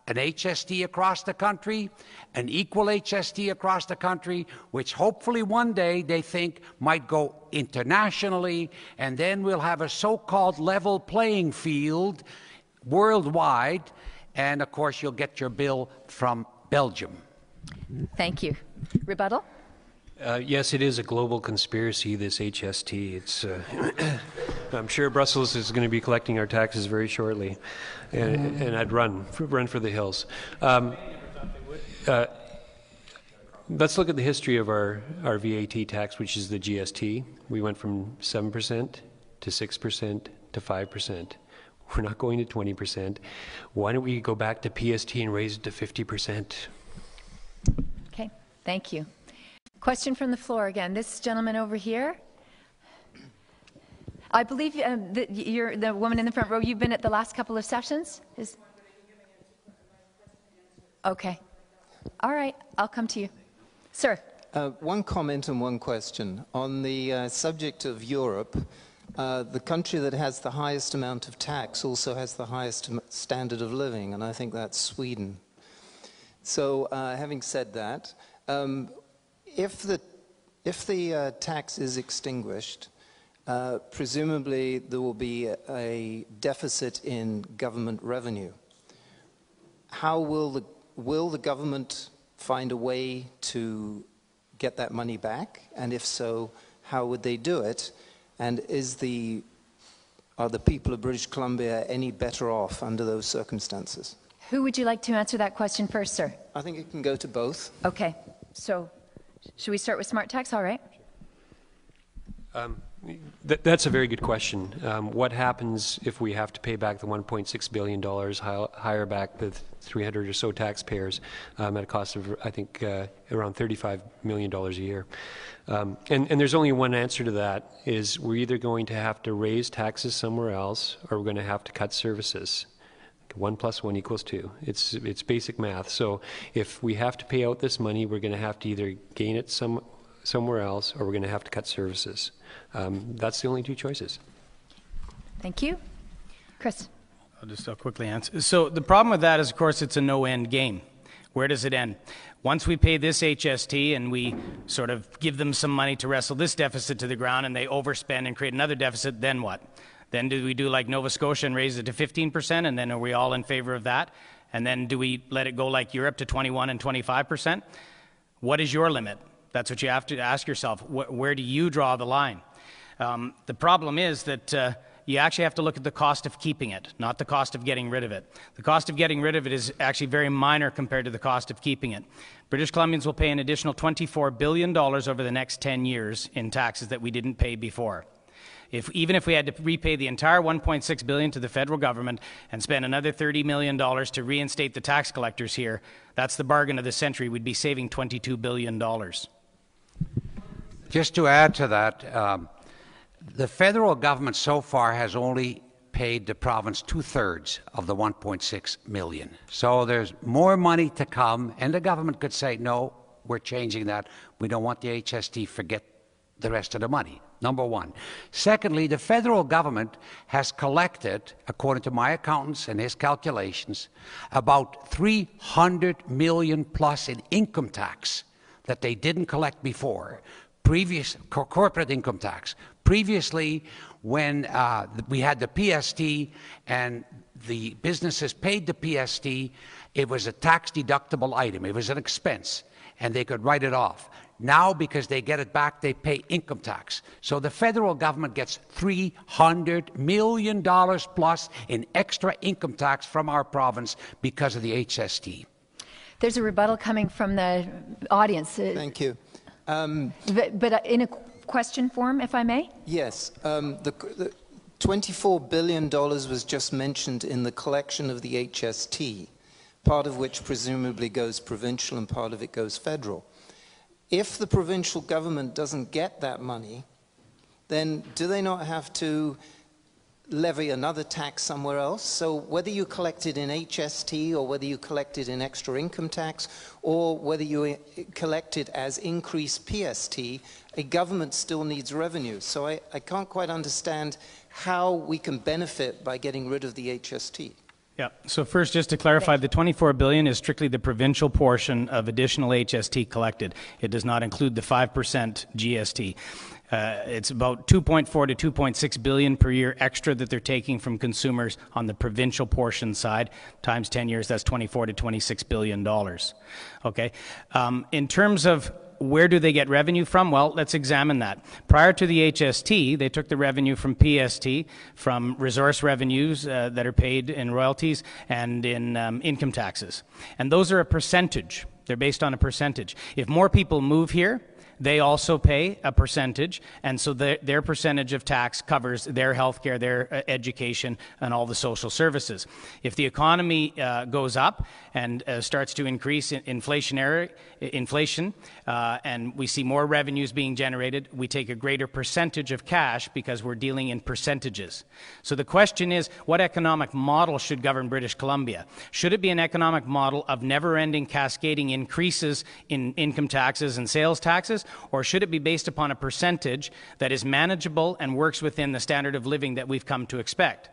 Speaker 5: an HST across the country, an equal HST across the country, which hopefully one day they think might go internationally, and then we'll have a so-called level playing field worldwide, and of course you'll get your bill from Belgium.
Speaker 1: Thank you. Rebuttal?
Speaker 2: Yes, it is a global conspiracy, this HST. It's, I'm sure Brussels is going to be collecting our taxes very shortly, and I'd run for the hills. Let's look at the history of our VAT tax, which is the GST. We went from 7% to 6% to 5%. We're not going to 20%. Why don't we go back to PST and raise it to 50%?
Speaker 1: Okay, thank you. Question from the floor again. This gentleman over here. I believe you're the woman in the front row. You've been at the last couple of sessions? Okay. All right, I'll come to you. Sir.
Speaker 10: One comment and one question. On the subject of Europe, the country that has the highest amount of tax also has the highest standard of living, and I think that's Sweden. So having said that, if the tax is extinguished, presumably there will be a deficit in government revenue. How will the government find a way to get that money back? And if so, how would they do it? And are the people of British Columbia any better off under those circumstances?
Speaker 1: Who would you like to answer that question first, sir?
Speaker 10: I think it can go to both.
Speaker 1: Okay. So, should we start with smart tax? All right.
Speaker 2: That's a very good question. What happens if we have to pay back the $1.6 billion, hire back the 300 or so taxpayers at a cost of, I think, around $35 million a year? And there's only one answer to that, is we're either going to have to raise taxes somewhere else, or we're going to have to cut services. 1 + 1 = 2. It's basic math. So if we have to pay out this money, we're going to have to either gain it somewhere else, or we're going to have to cut services. That's the only two choices.
Speaker 1: Thank you. Chris.
Speaker 6: I'll quickly answer. So the problem with that is, of course, it's a no-end game. Where does it end? Once we pay this HST and we sort of give them some money to wrestle this deficit to the ground and they overspend and create another deficit, then what? Then do we do like Nova Scotia and raise it to 15%, and then are we all in favor of that? And then do we let it go like Europe to 21 and 25%? What is your limit? That's what you have to ask yourself. Where do you draw the line? The problem is that you actually have to look at the cost of keeping it, not the cost of getting rid of it. The cost of getting rid of it is actually very minor compared to the cost of keeping it. British Columbians will pay an additional $24 billion over the next 10 years in taxes that we didn't pay before. Even if we had to repay the entire $1.6 billion to the federal government and spend another $30 million to reinstate the tax collectors here, that's the bargain of the century. We'd be saving $22 billion.
Speaker 5: Just to add to that, the federal government so far has only paid the province 2/3 of the $1.6 million. So there's more money to come, and the government could say, no, we're changing that. We don't want the HST, forget the rest of the money. Number one. Secondly, the federal government has collected, according to my accountants and his calculations, about $300 million plus in income tax that they didn't collect before. Corporate income tax. Previously, when we had the PST and the businesses paid the PST, it was a tax-deductible item. It was an expense, and they could write it off. Now, because they get it back, they pay income tax. So the federal government gets $300 million plus in extra income tax from our province because of the HST.
Speaker 1: There's a rebuttal coming from the audience.
Speaker 10: Thank you.
Speaker 1: But in a question form, if I may?
Speaker 10: Yes. The $24 billion was just mentioned in the collection of the HST, part of which presumably goes provincial and part of it goes federal. If the provincial government doesn't get that money, then do they not have to levy another tax somewhere else? So whether you collect it in HST or whether you collect it in extra income tax or whether you collect it as increased PST, a government still needs revenue. So I can't quite understand how we can benefit by getting rid of the HST.
Speaker 6: Yeah. So first, just to clarify, the $24 billion is strictly the provincial portion of additional HST collected. It does not include the 5% GST. It's about $2.4 to $2.6 billion per year extra that they're taking from consumers on the provincial portion side. Times 10 years, that's $24 to $26 billion. Okay. In terms of where do they get revenue from? Well, let's examine that. Prior to the HST, they took the revenue from PST, from resource revenues that are paid in royalties and in income taxes. And those are a percentage. They're based on a percentage. If more people move here, they also pay a percentage, and so their percentage of tax covers their health care, their education, and all the social services. If the economy goes up and starts to increase inflation, and we see more revenues being generated, we take a greater percentage of cash because we're dealing in percentages. So the question is, what economic model should govern British Columbia? Should it be an economic model of never-ending cascading increases in income taxes and sales taxes? Or should it be based upon a percentage that is manageable and works within the standard of living that we've come to expect?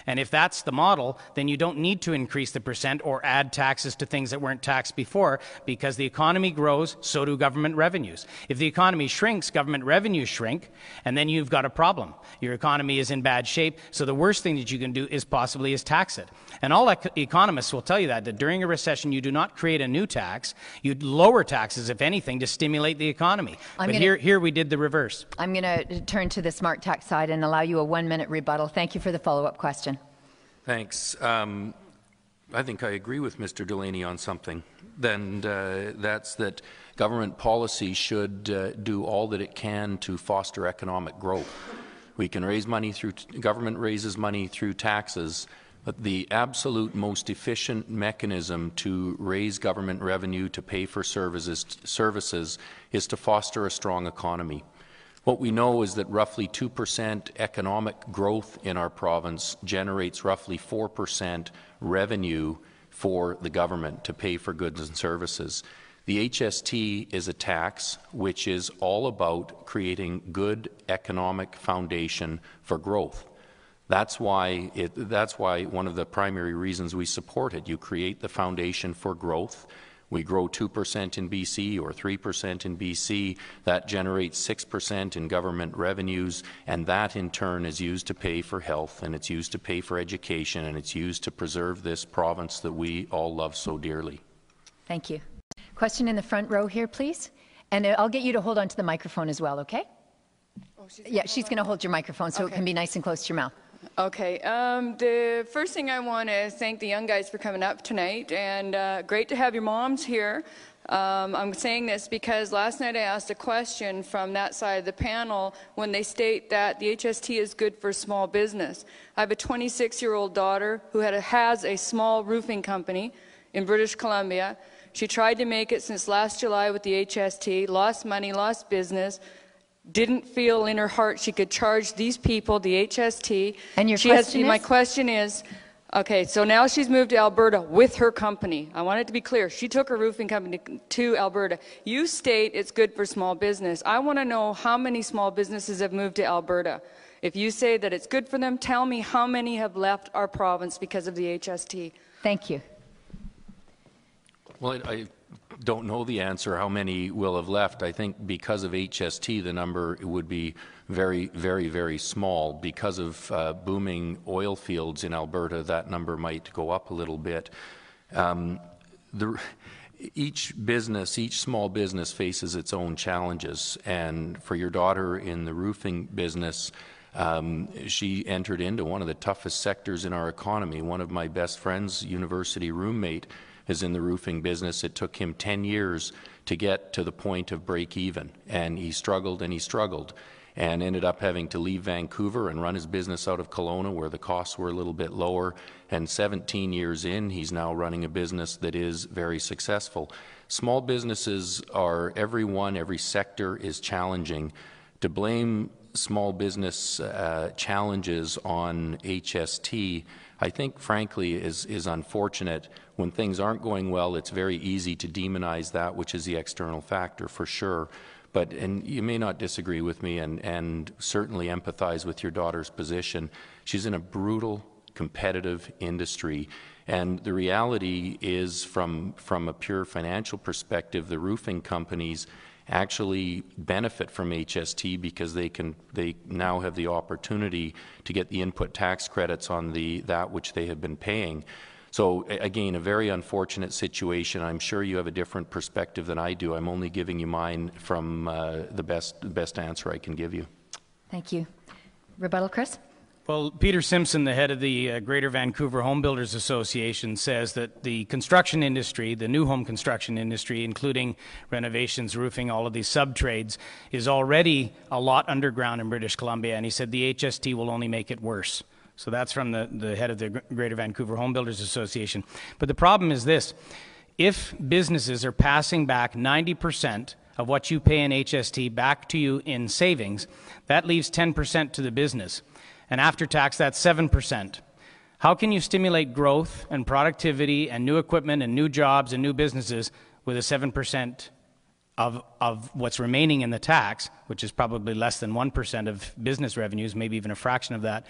Speaker 6: And if that's the model, then you don't need to increase the percent or add taxes to things that weren't taxed before, because the economy grows, so do government revenues. If the economy shrinks, government revenues shrink, and then you've got a problem. Your economy is in bad shape, so the worst thing that you can do is possibly tax it. And all economists will tell you that during a recession you do not create a new tax, you lower taxes, if anything, to stimulate the economy. But here we did the reverse.
Speaker 1: I'm going to turn to the smart tax side and allow you a 1-minute rebuttal. Thank you for the follow-up question.
Speaker 3: Thanks. I think I agree with Mr. Delaney on something. Then that's that government policy should do all that it can to foster economic growth. We can raise money through, government raises money through taxes, but the absolute most efficient mechanism to raise government revenue to pay for services is to foster a strong economy. What we know is that roughly 2% economic growth in our province generates roughly 4% revenue for the government to pay for goods and services. The HST is a tax which is all about creating good economic foundation for growth. That's why one of the primary reasons we support it. You create the foundation for growth. We grow 2% in BC or 3% in BC. That generates 6% in government revenues, and that in turn is used to pay for health, and it's used to pay for education, and it's used to preserve this province that we all love so dearly.
Speaker 1: Thank you. Question in the front row here, please. And I'll get you to hold on to the microphone as well, okay?
Speaker 11: Oh,
Speaker 1: she's going to hold your microphone so it can be nice and close to your mouth.
Speaker 11: Okay. The first thing I want to thank the young guys for coming up tonight, and great to have your moms here. I'm saying this because last night I asked a question from that side of the panel when they state that the HST is good for small business. I have a 26-year-old daughter who has a small roofing company in British Columbia. She tried to make it since last July with the HST, lost money, lost business, didn't feel in her heart she could charge these people the HST.
Speaker 1: And your question is?
Speaker 11: My question is, okay, so now she's moved to Alberta with her company. I want it to be clear. She took her roofing company to Alberta. You state it's good for small business. I want to know how many small businesses have moved to Alberta. If you say that it's good for them, tell me how many have left our province because of the HST.
Speaker 1: Thank you.
Speaker 3: Well, I don't know the answer how many will have left. I think because of HST, the number would be very, very, very small. Because of booming oil fields in Alberta, that number might go up a little bit. Each small business faces its own challenges. And for your daughter in the roofing business, she entered into one of the toughest sectors in our economy. One of my best friends, university roommate, is in the roofing business. It took him 10 years to get to the point of break even, and he struggled and ended up having to leave Vancouver and run his business out of Kelowna where the costs were a little bit lower, and 17 years in he's now running a business that is very successful. Small businesses are, every sector is challenging. To blame small business challenges on HST, I think, frankly, is unfortunate. When things aren't going well, it's very easy to demonize that which is the external factor, for sure. But, and you may not disagree with me and certainly empathize with your daughter's position. She's in a brutal, competitive industry. And the reality is, from a pure financial perspective, the roofing companies actually benefit from HST because they now have the opportunity to get the input tax credits on that which they have been paying. So again, a very unfortunate situation. I'm sure you have a different perspective than I do. I'm only giving you mine from the best answer I can give you.
Speaker 1: Thank you. Rebuttal, Chris?
Speaker 6: Well, Peter Simpson, the head of the Greater Vancouver Home Builders Association, says that the construction industry, the new home construction industry, including renovations, roofing, all of these sub-trades, is already a lot underground in British Columbia, and he said the HST will only make it worse. So that's from the head of the Greater Vancouver Home Builders Association. But the problem is this: if businesses are passing back 90% of what you pay in HST back to you in savings, that leaves 10% to the business. And after tax, that's 7%. How can you stimulate growth and productivity and new equipment and new jobs and new businesses with a 7% of what's remaining in the tax, which is probably less than 1% of business revenues, maybe even a fraction of that,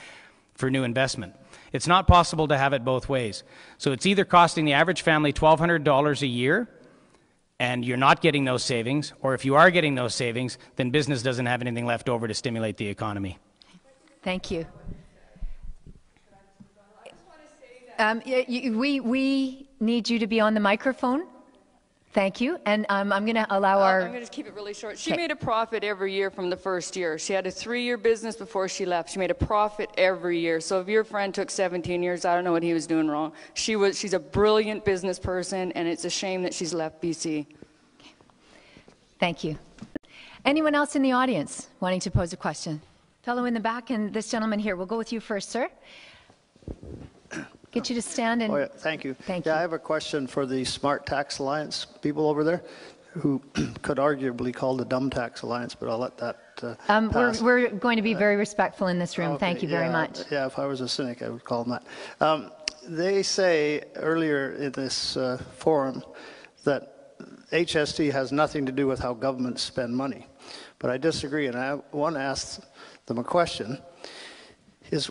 Speaker 6: for new investment. It's not possible to have it both ways. So it's either costing the average family $1,200 a year and you're not getting those savings, or if you are getting those savings, then business doesn't have anything left over to stimulate the economy.
Speaker 1: Thank you. We need you to be on the microphone. Thank you. And I'm going to allow our...
Speaker 11: I'm going to keep it really short. She made a profit every year from the first year. She had a 3-year business before she left. She made a profit every year. So if your friend took 17 years, I don't know what he was doing wrong. She's a brilliant business person, and it's a shame that she's left BC.
Speaker 1: Thank you. Anyone else in the audience wanting to pose a question? Fellow in the back and this gentleman here. We'll go with you first, sir. Get you to stand and...
Speaker 12: Oh, yeah, thank you.
Speaker 1: Thank you.
Speaker 12: I have a question for the Smart Tax Alliance people over there who could arguably call the Dumb Tax Alliance, but I'll let that pass.
Speaker 1: We're going to be very respectful in this room.
Speaker 12: Okay,
Speaker 1: Thank you very much.
Speaker 12: Yeah, if I was a cynic, I would call them that. They say earlier in this forum that HST has nothing to do with how governments spend money. But I disagree, and I want to ask them a question.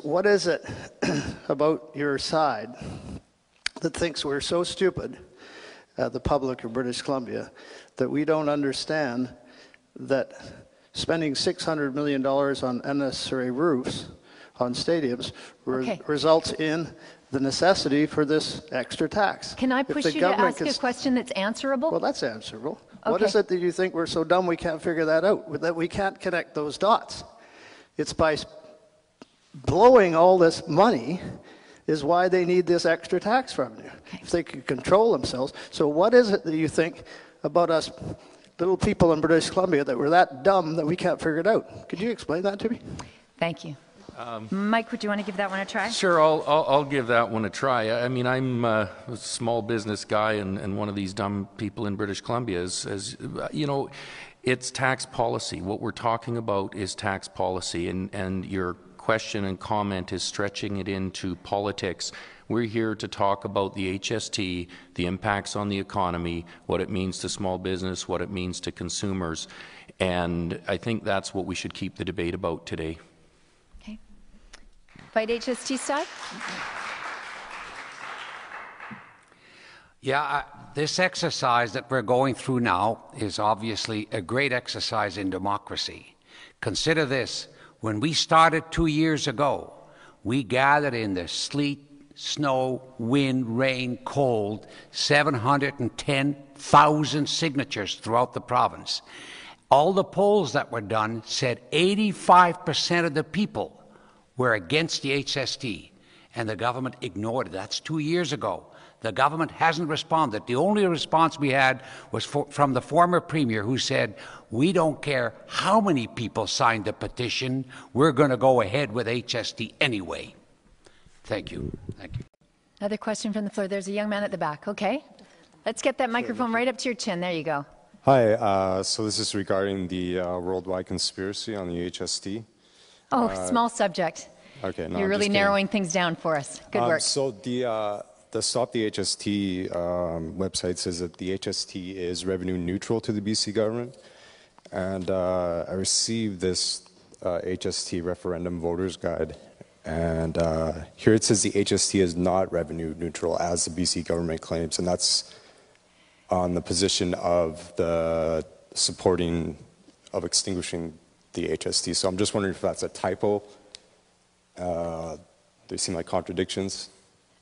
Speaker 12: What is it about your side that thinks we're so stupid, the public of British Columbia, that we don't understand that spending $600 million on unnecessary roofs on stadiums results in the necessity for this extra tax?
Speaker 1: Can I push you to ask a question that's answerable?
Speaker 12: Well, that's answerable.
Speaker 1: Okay.
Speaker 12: What is it that you think we're so dumb we can't figure that out, that we can't connect those dots? It's by blowing all this money is why they need this extra tax revenue, if they can control themselves. So what is it that you think about us little people in British Columbia that we're that dumb that we can't figure it out? Could you explain that to me?
Speaker 1: Thank you. Mike, would you want to give that one a try?
Speaker 3: Sure, I'll give that one a try. I mean, I'm a small business guy and one of these dumb people in British Columbia. As you know, it's tax policy. What we're talking about is tax policy, and your question and comment is stretching it into politics. We're here to talk about the HST, the impacts on the economy, what it means to small business, what it means to consumers, and I think that's what we should keep the debate about today.
Speaker 1: Okay. Fight HST side?
Speaker 5: Yeah, this exercise that we're going through now is obviously a great exercise in democracy. Consider this. When we started 2 years ago, we gathered in the sleet, snow, wind, rain, cold, 710,000 signatures throughout the province. All the polls that were done said 85% of the people were against the HST, and the government ignored it. That's 2 years ago. The government hasn't responded. The only response we had was from the former premier, who said, we don't care how many people signed the petition, we're going to go ahead with HST anyway. Thank you. Thank you.
Speaker 1: Another question from the floor. There's a young man at the back. Okay. Let's get that microphone right up to your chin. There you go.
Speaker 13: Hi. So this is regarding the worldwide conspiracy on the HST.
Speaker 1: Oh, small subject.
Speaker 13: Okay. No,
Speaker 1: you're really narrowing things down for us. Good work.
Speaker 13: So the Stop the HST website says that the HST is revenue neutral to the BC government. And I received this HST referendum voters guide. And here it says the HST is not revenue neutral, as the BC government claims. And that's on the position of the supporting of extinguishing the HST. So I'm just wondering if that's a typo. They seem like contradictions.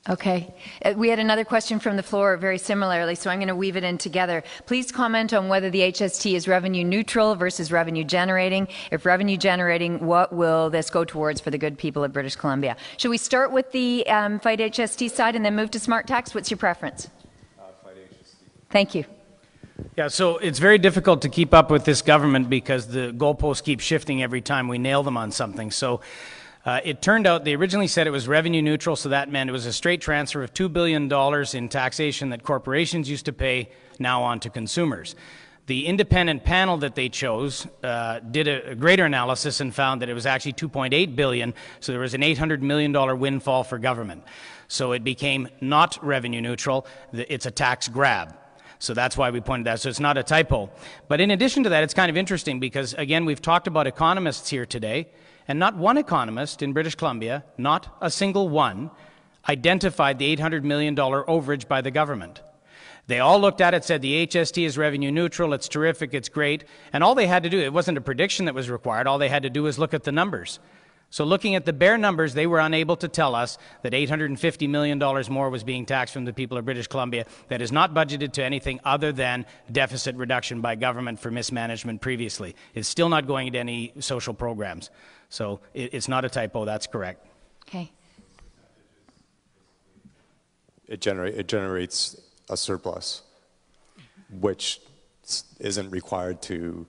Speaker 1: Okay. We had another question from the floor very similarly, so I'm going to weave it in together. Please comment on whether the HST is revenue neutral versus revenue generating. If revenue generating, what will this go towards for the good people of British Columbia? Should we start with the Fight HST side and then move to Smart Tax? What's your preference?
Speaker 13: Fight HST.
Speaker 1: Thank you.
Speaker 6: Yeah, so it's very difficult to keep up with this government because the goalposts keep shifting every time we nail them on something. So it turned out they originally said it was revenue neutral, so that meant it was a straight transfer of $2 billion in taxation that corporations used to pay now on to consumers. The independent panel that they chose did a greater analysis and found that it was actually $2.8 billion, so there was an $800 million windfall for government. So it became not revenue neutral, it's a tax grab. So that's why we pointed that. So it's not a typo. But in addition to that, it's kind of interesting because, again, we've talked about economists here today, And not one economist in British Columbia, not a single one, identified the $800 million overage by the government. They all looked at it, said the HST is revenue neutral, it's terrific, it's great, and all they had to do, it wasn't a prediction that was required, all they had to do was look at the numbers. So looking at the bare numbers, they were unable to tell us that $850 million more was being taxed from the people of British Columbia that is not budgeted to anything other than deficit reduction by government for mismanagement previously. It's still not going into any social programs. So it's not a typo, that's correct.
Speaker 1: Okay.
Speaker 13: It generates a surplus, which isn't required to,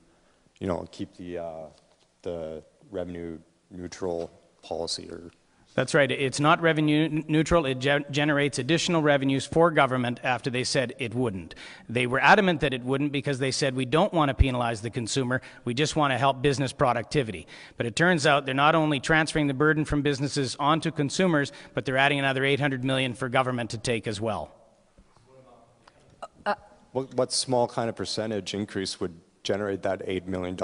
Speaker 13: keep the revenue neutral policy. Or
Speaker 6: that's right. It's not revenue neutral. It generates additional revenues for government after they said it wouldn't. They were adamant that it wouldn't because they said we don't want to penalize the consumer. We just want to help business productivity. But it turns out they're not only transferring the burden from businesses onto consumers, but they're adding another $800 million for government to take as well.
Speaker 13: What small kind of percentage increase would generate that $8 million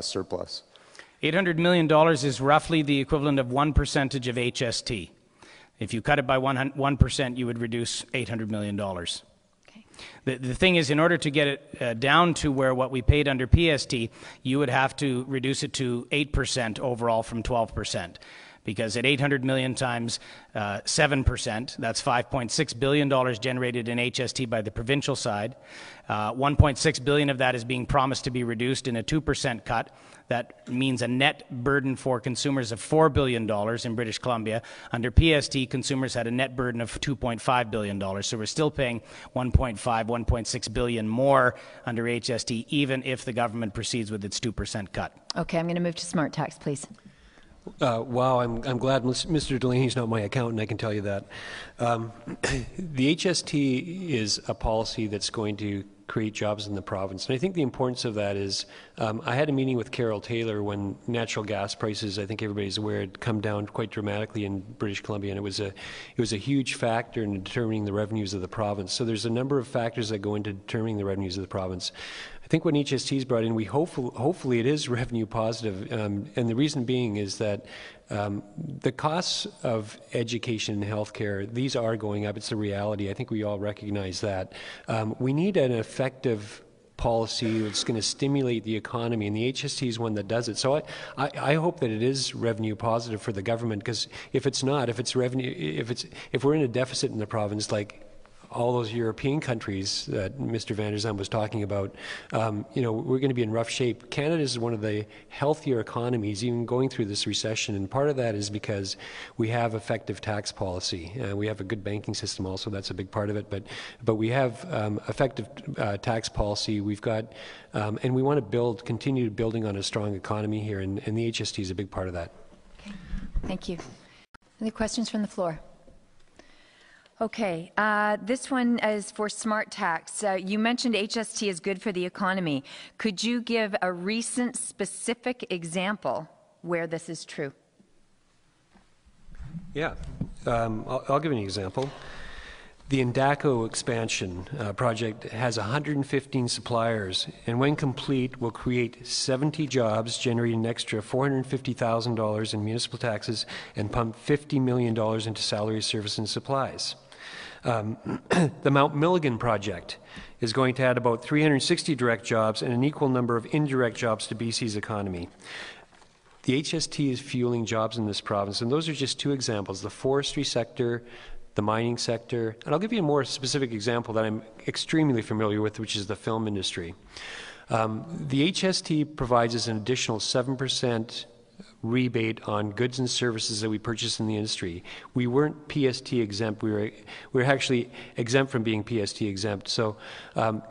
Speaker 13: surplus?
Speaker 6: $800 million is roughly the equivalent of 1% of HST. If you cut it by 1%, you would reduce $800 million. Okay. The thing is, in order to get it down to where what we paid under PST, you would have to reduce it to 8% overall from 12%. Because at 800 million times 7%, that's $5.6 billion generated in HST by the provincial side. 1.6 billion of that is being promised to be reduced in a 2% cut. That means a net burden for consumers of $4 billion in British Columbia. Under PST, consumers had a net burden of $2.5 billion. So we're still paying 1.6 billion more under HST, even if the government proceeds with its 2% cut.
Speaker 1: Okay, I'm going to move to smart tax, please.
Speaker 2: Wow, I'm glad Mr. Delaney's not my accountant, I can tell you that. The HST is a policy that's going to create jobs in the province. And I think the importance of that is, I had a meeting with Carol Taylor when natural gas prices, I think everybody's aware, had come down quite dramatically in British Columbia, and it was a huge factor in determining the revenues of the province. So there's a number of factors that go into determining the revenues of the province. I think when HST is brought in, we hopefully it is revenue positive, and the reason being is that the costs of education and healthcare, these are going up. It's a reality. I think we all recognize that. We need an effective policy that's going to stimulate the economy, and the HST is one that does it. So I hope that it is revenue positive for the government, because if it's not, if we're in a deficit in the province, like all those European countries that Mr. Van der Zand was talking about, we're going to be in rough shape. Canada is one of the healthier economies, even going through this recession, and part of that is because we have effective tax policy. We have a good banking system also, that's a big part of it, but we have effective tax policy. We've got, and we want to continue building on a strong economy here, and the HST is a big part of that.
Speaker 1: Okay, thank you. Any questions from the floor? Okay, this one is for smart tax. You mentioned HST is good for the economy. Could you give a recent specific example where this is true?
Speaker 2: Yeah, I'll give you an example. The Endako expansion project has 115 suppliers, and when complete will create 70 jobs, generating an extra $450,000 in municipal taxes and pump $50 million into salary, service, and supplies. The Mount Milligan project is going to add about 360 direct jobs and an equal number of indirect jobs to BC's economy. The HST is fueling jobs in this province, and those are just two examples: the forestry sector, the mining sector, and I'll give you a more specific example that I'm extremely familiar with, which is the film industry. The HST provides us an additional 7% rebate on goods and services that we purchase in the industry. We weren't PST exempt. We were actually exempt from being PST exempt. So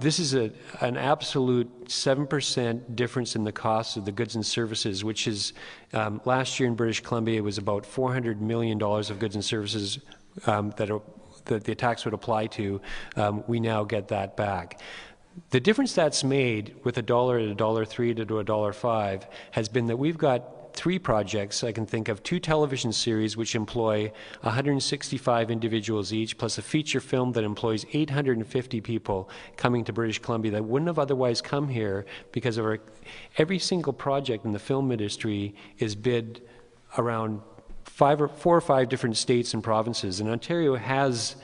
Speaker 2: this is an absolute 7% difference in the cost of the goods and services, which is last year in British Columbia it was about $400 million of goods and services that the tax would apply to. We now get that back. The difference that's made with $1 at $1.03 to $1.05 has been that we've got 3 projects I can think of, 2 television series which employ 165 individuals each, plus a feature film that employs 850 people coming to British Columbia that wouldn't have otherwise come here because of every single project in the film industry is bid around 4 or 5 different states and provinces, and Ontario has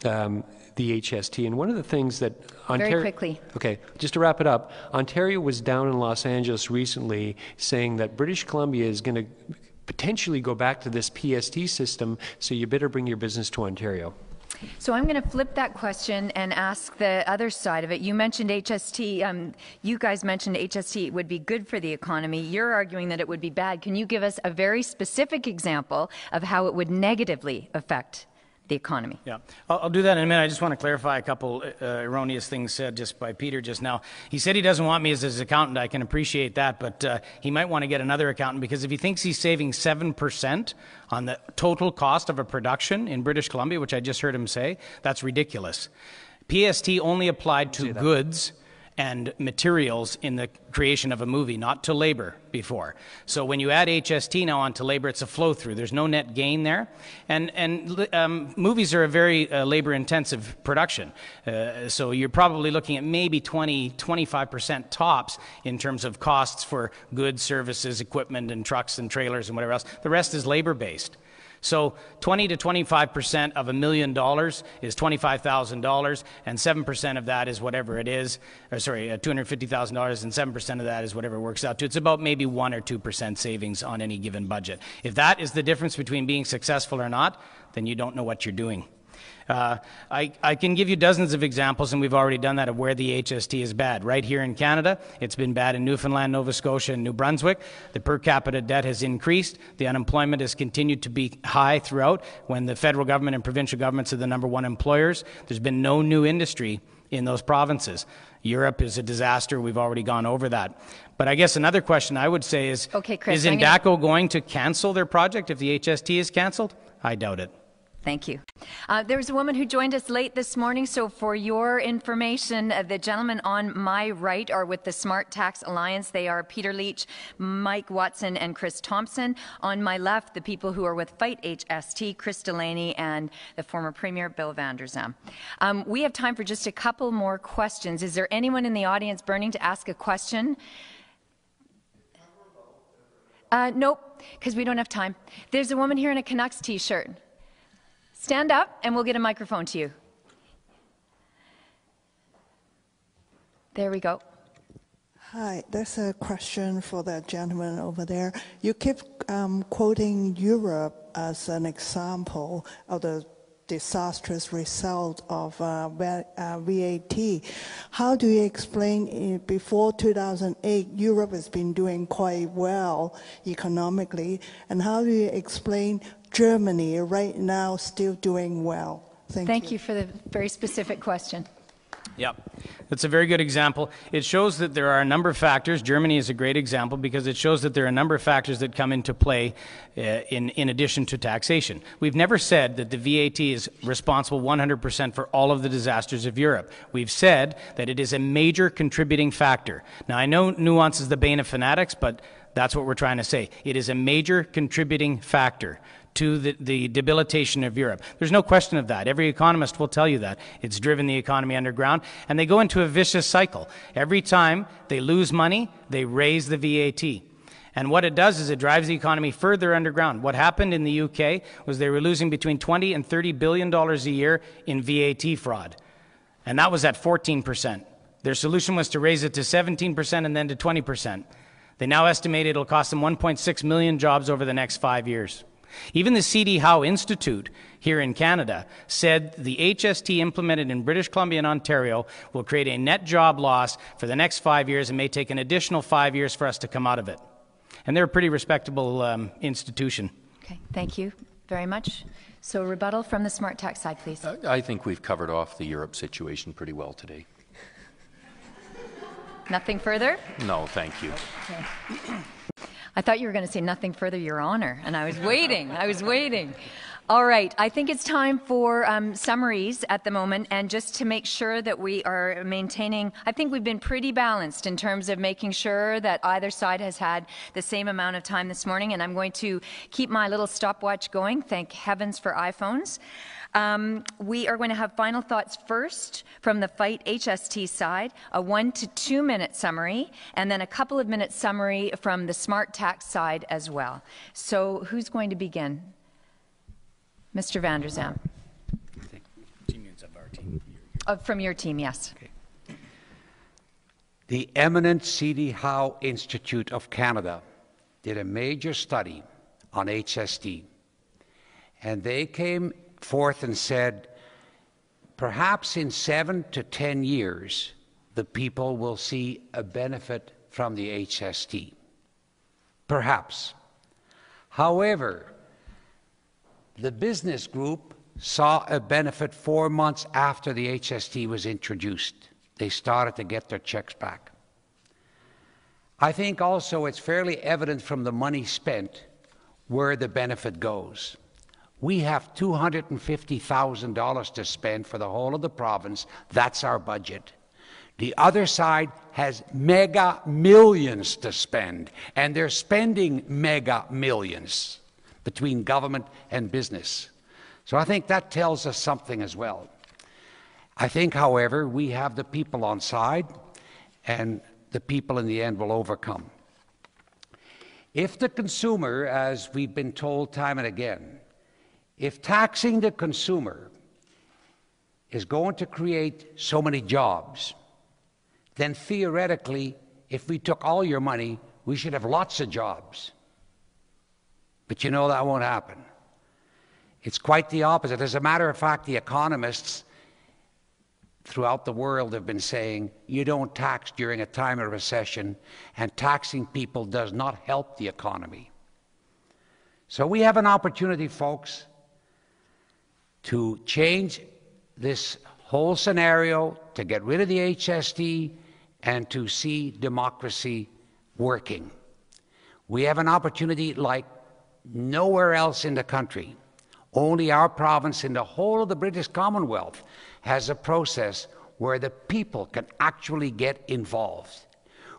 Speaker 2: the HST. And one of the things that Ontario...
Speaker 1: Very quickly.
Speaker 2: Okay, just to wrap it up, Ontario was down in Los Angeles recently saying that British Columbia is going to potentially go back to this PST system, so you better bring your business to Ontario.
Speaker 1: So I'm going to flip that question and ask the other side of it. You mentioned HST. You guys mentioned HST would be good for the economy. You're arguing that it would be bad. Can you give us a very specific example of how it would negatively affect the economy?
Speaker 6: Yeah, I'll do that in a minute. I just want to clarify a couple erroneous things said just by Peter just now. He said he doesn't want me as his accountant. I can appreciate that, but he might want to get another accountant, because if he thinks he's saving 7% on the total cost of a production in British Columbia, which I just heard him say, that's ridiculous. PST only applied to goods and materials in the creation of a movie, not to labor before. So when you add HST now onto labor, it's a flow-through. There's no net gain there. And movies are a very labor-intensive production. So you're probably looking at maybe 25% tops in terms of costs for goods, services, equipment, and trucks and trailers and whatever else. The rest is labor-based. So 20 to 25% of $1 million is $25,000, and 7% of that is whatever it is, or sorry, $250,000, and 7% of that is whatever it works out to. It's about maybe 1 or 2% savings on any given budget. If that is the difference between being successful or not, then you don't know what you're doing. I can give you dozens of examples, and we've already done that, of where the HST is bad. Right here in Canada, it's been bad in Newfoundland, Nova Scotia, and New Brunswick. The per capita debt has increased. The unemployment has continued to be high throughout. When the federal government and provincial governments are the #1 employers, there's been no new industry in those provinces. Europe is a disaster. We've already gone over that. But I guess another question I would say is,
Speaker 1: okay, Chris,
Speaker 6: is Indaco going to cancel their project if the HST is canceled? I doubt it.
Speaker 1: Thank you. There was a woman who joined us late this morning, so for your information, the gentlemen on my right are with the Smart Tax Alliance. They are Peter Leach, Mike Watson, and Chris Thompson. On my left, the people who are with Fight HST, Chris Delaney and the former Premier Bill Vander Zalm. We have time for just a couple more questions. Is there anyone in the audience burning to ask a question? Nope, because we don't have time. There's a woman here in a Canucks t-shirt. Stand up and we'll get a microphone to you. There we go.
Speaker 14: Hi, there's a question for the gentleman over there. You keep quoting Europe as an example of the disastrous result of VAT. How do you explain before 2008, Europe has been doing quite well economically, and how do you explain Germany right now still doing well?
Speaker 1: Thank you for the very specific question.
Speaker 6: Yeah, that's a very good example. It shows that there are a number of factors. Germany is a great example because it shows that there are a number of factors that come into play in addition to taxation. We've never said that the VAT is responsible 100% for all of the disasters of Europe. We've said that it is a major contributing factor. Now, I know nuance is the bane of fanatics, but that's what we're trying to say. It is a major contributing factor to the debilitation of Europe. There's no question of that. Every economist will tell you that. It's driven the economy underground, and they go into a vicious cycle. Every time they lose money, they raise the VAT. And what it does is it drives the economy further underground. What happened in the UK was they were losing between $20 and $30 billion a year in VAT fraud. And that was at 14%. Their solution was to raise it to 17% and then to 20%. They now estimate it'll cost them 1.6 million jobs over the next 5 years. Even the C.D. Howe Institute here in Canada said the HST implemented in British Columbia and Ontario will create a net job loss for the next 5 years and may take an additional 5 years for us to come out of it. And they're a pretty respectable institution.
Speaker 1: Okay, thank you very much. So rebuttal from the Smart Tax side, please.
Speaker 3: I think we've covered off the Europe situation pretty well today.
Speaker 1: Nothing further?
Speaker 3: No, thank you.
Speaker 1: Okay. I thought you were going to say nothing further, Your Honor, and I was waiting. I was waiting. All right, I think it's time for summaries at the moment, and just to make sure that we are maintaining, I think we've been pretty balanced in terms of making sure that either side has had the same amount of time this morning, and I'm going to keep my little stopwatch going. Thank heavens for iPhones. We are going to have final thoughts first from the Fight HST side, a 1 to 2 minute summary, and then a couple of minutes summary from the Smart Tax side as well. So who's going to begin? Mr. Van der Zam. From your team, yes.
Speaker 5: Okay. The eminent C.D. Howe Institute of Canada did a major study on HST, and they came forth and said, perhaps in 7 to 10 years, the people will see a benefit from the HST. Perhaps. However, the business group saw a benefit 4 months after the HST was introduced. They started to get their checks back. I think also it's fairly evident from the money spent where the benefit goes. We have $250,000 to spend for the whole of the province. That's our budget. The other side has mega millions to spend, and they're spending mega millions between government and business. So I think that tells us something as well. I think, however, we have the people on side, and the people in the end will overcome. If the consumer, as we've been told time and again, if taxing the consumer is going to create so many jobs, then theoretically, if we took all your money, we should have lots of jobs. But you know that won't happen. It's quite the opposite. As a matter of fact, the economists throughout the world have been saying you don't tax during a time of recession, and taxing people does not help the economy. So we have an opportunity, folks, to change this whole scenario, to get rid of the HST, and to see democracy working. We have an opportunity like nowhere else in the country. Only our province in the whole of the British Commonwealth has a process where the people can actually get involved,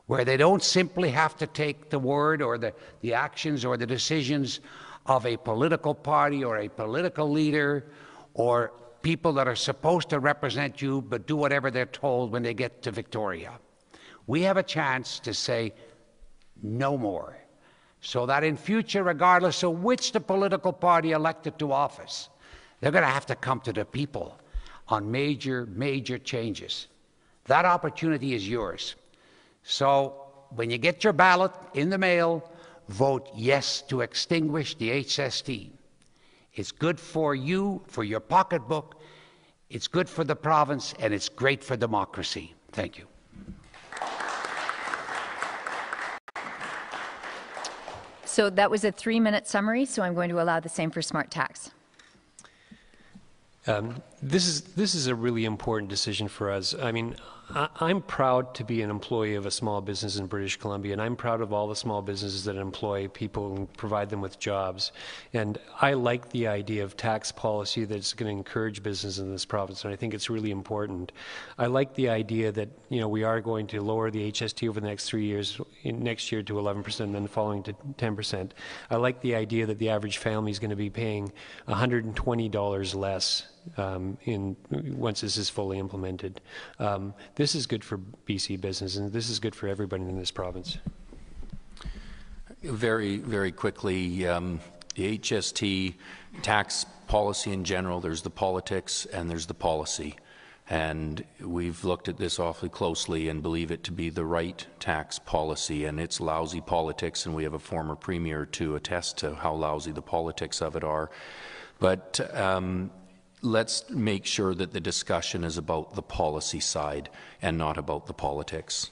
Speaker 5: where they don't simply have to take the word or the actions or the decisions of a political party or a political leader or people that are supposed to represent you but do whatever they're told when they get to Victoria. We have a chance to say no more, so that in future, regardless of which the political party elected to office, they're going to have to come to the people on major, major changes. That opportunity is yours. So when you get your ballot in the mail, vote yes to extinguish the HST. It's good for you, for your pocketbook, it's good for the province, and it's great for democracy. Thank you.
Speaker 1: So that was a 3-minute summary, so I'm going to allow the same for Smart Tax.
Speaker 2: This is a really important decision for us. I mean, I'm proud to be an employee of a small business in British Columbia, and I'm proud of all the small businesses that employ people and provide them with jobs. And I like the idea of tax policy that's going to encourage business in this province, and I think it's really important. I like the idea that, you know, we are going to lower the HST over the next 3 years, next year to 11% and then the following to 10%. I like the idea that the average family is going to be paying $120 less once this is fully implemented. This is good for BC business, and this is good for everybody in this province.
Speaker 3: Very, very quickly, the HST tax policy in general, there's the politics and there's the policy. And we've looked at this awfully closely and believe it to be the right tax policy, and it's lousy politics, and we have a former premier to attest to how lousy the politics of it are. But let's make sure that the discussion is about the policy side and not about the politics.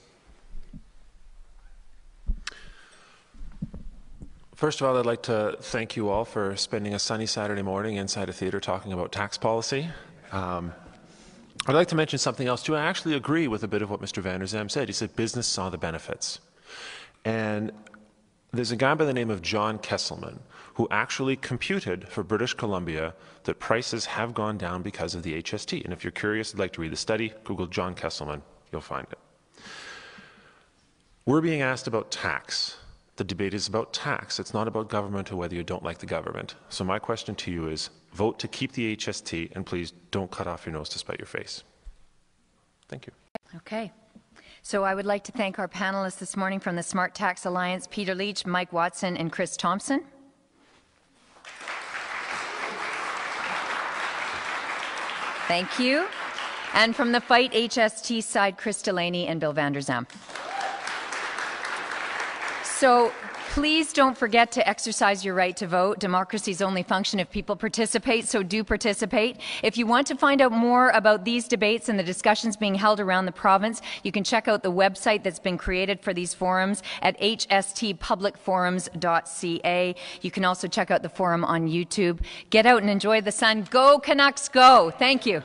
Speaker 4: First of all, I'd like to thank you all for spending a sunny Saturday morning inside a theatre talking about tax policy. I'd like to mention something else too. I actually agree with a bit of what Mr. Van der Zam said. He said business saw the benefits. And there's a guy by the name of John Kesselman who actually computed for British Columbia that prices have gone down because of the HST. And if you're curious, I'd like to read the study, Google John Kesselman, you'll find it. We're being asked about tax. The debate is about tax. It's not about government or whether you don't like the government. So my question to you is, vote to keep the HST, and please don't cut off your nose to spite your face. Thank you.
Speaker 1: Okay. So I would like to thank our panelists this morning from the Smart Tax Alliance, Peter Leach, Mike Watson, and Chris Thompson. Thank you. And from the Fight HST side, Chris Delaney and Bill Vander Zam. So please don't forget to exercise your right to vote. Democracies only function if people participate, so do participate. If you want to find out more about these debates and the discussions being held around the province, you can check out the website that's been created for these forums at hstpublicforums.ca. You can also check out the forum on YouTube. Get out and enjoy the sun. Go Canucks, go! Thank you.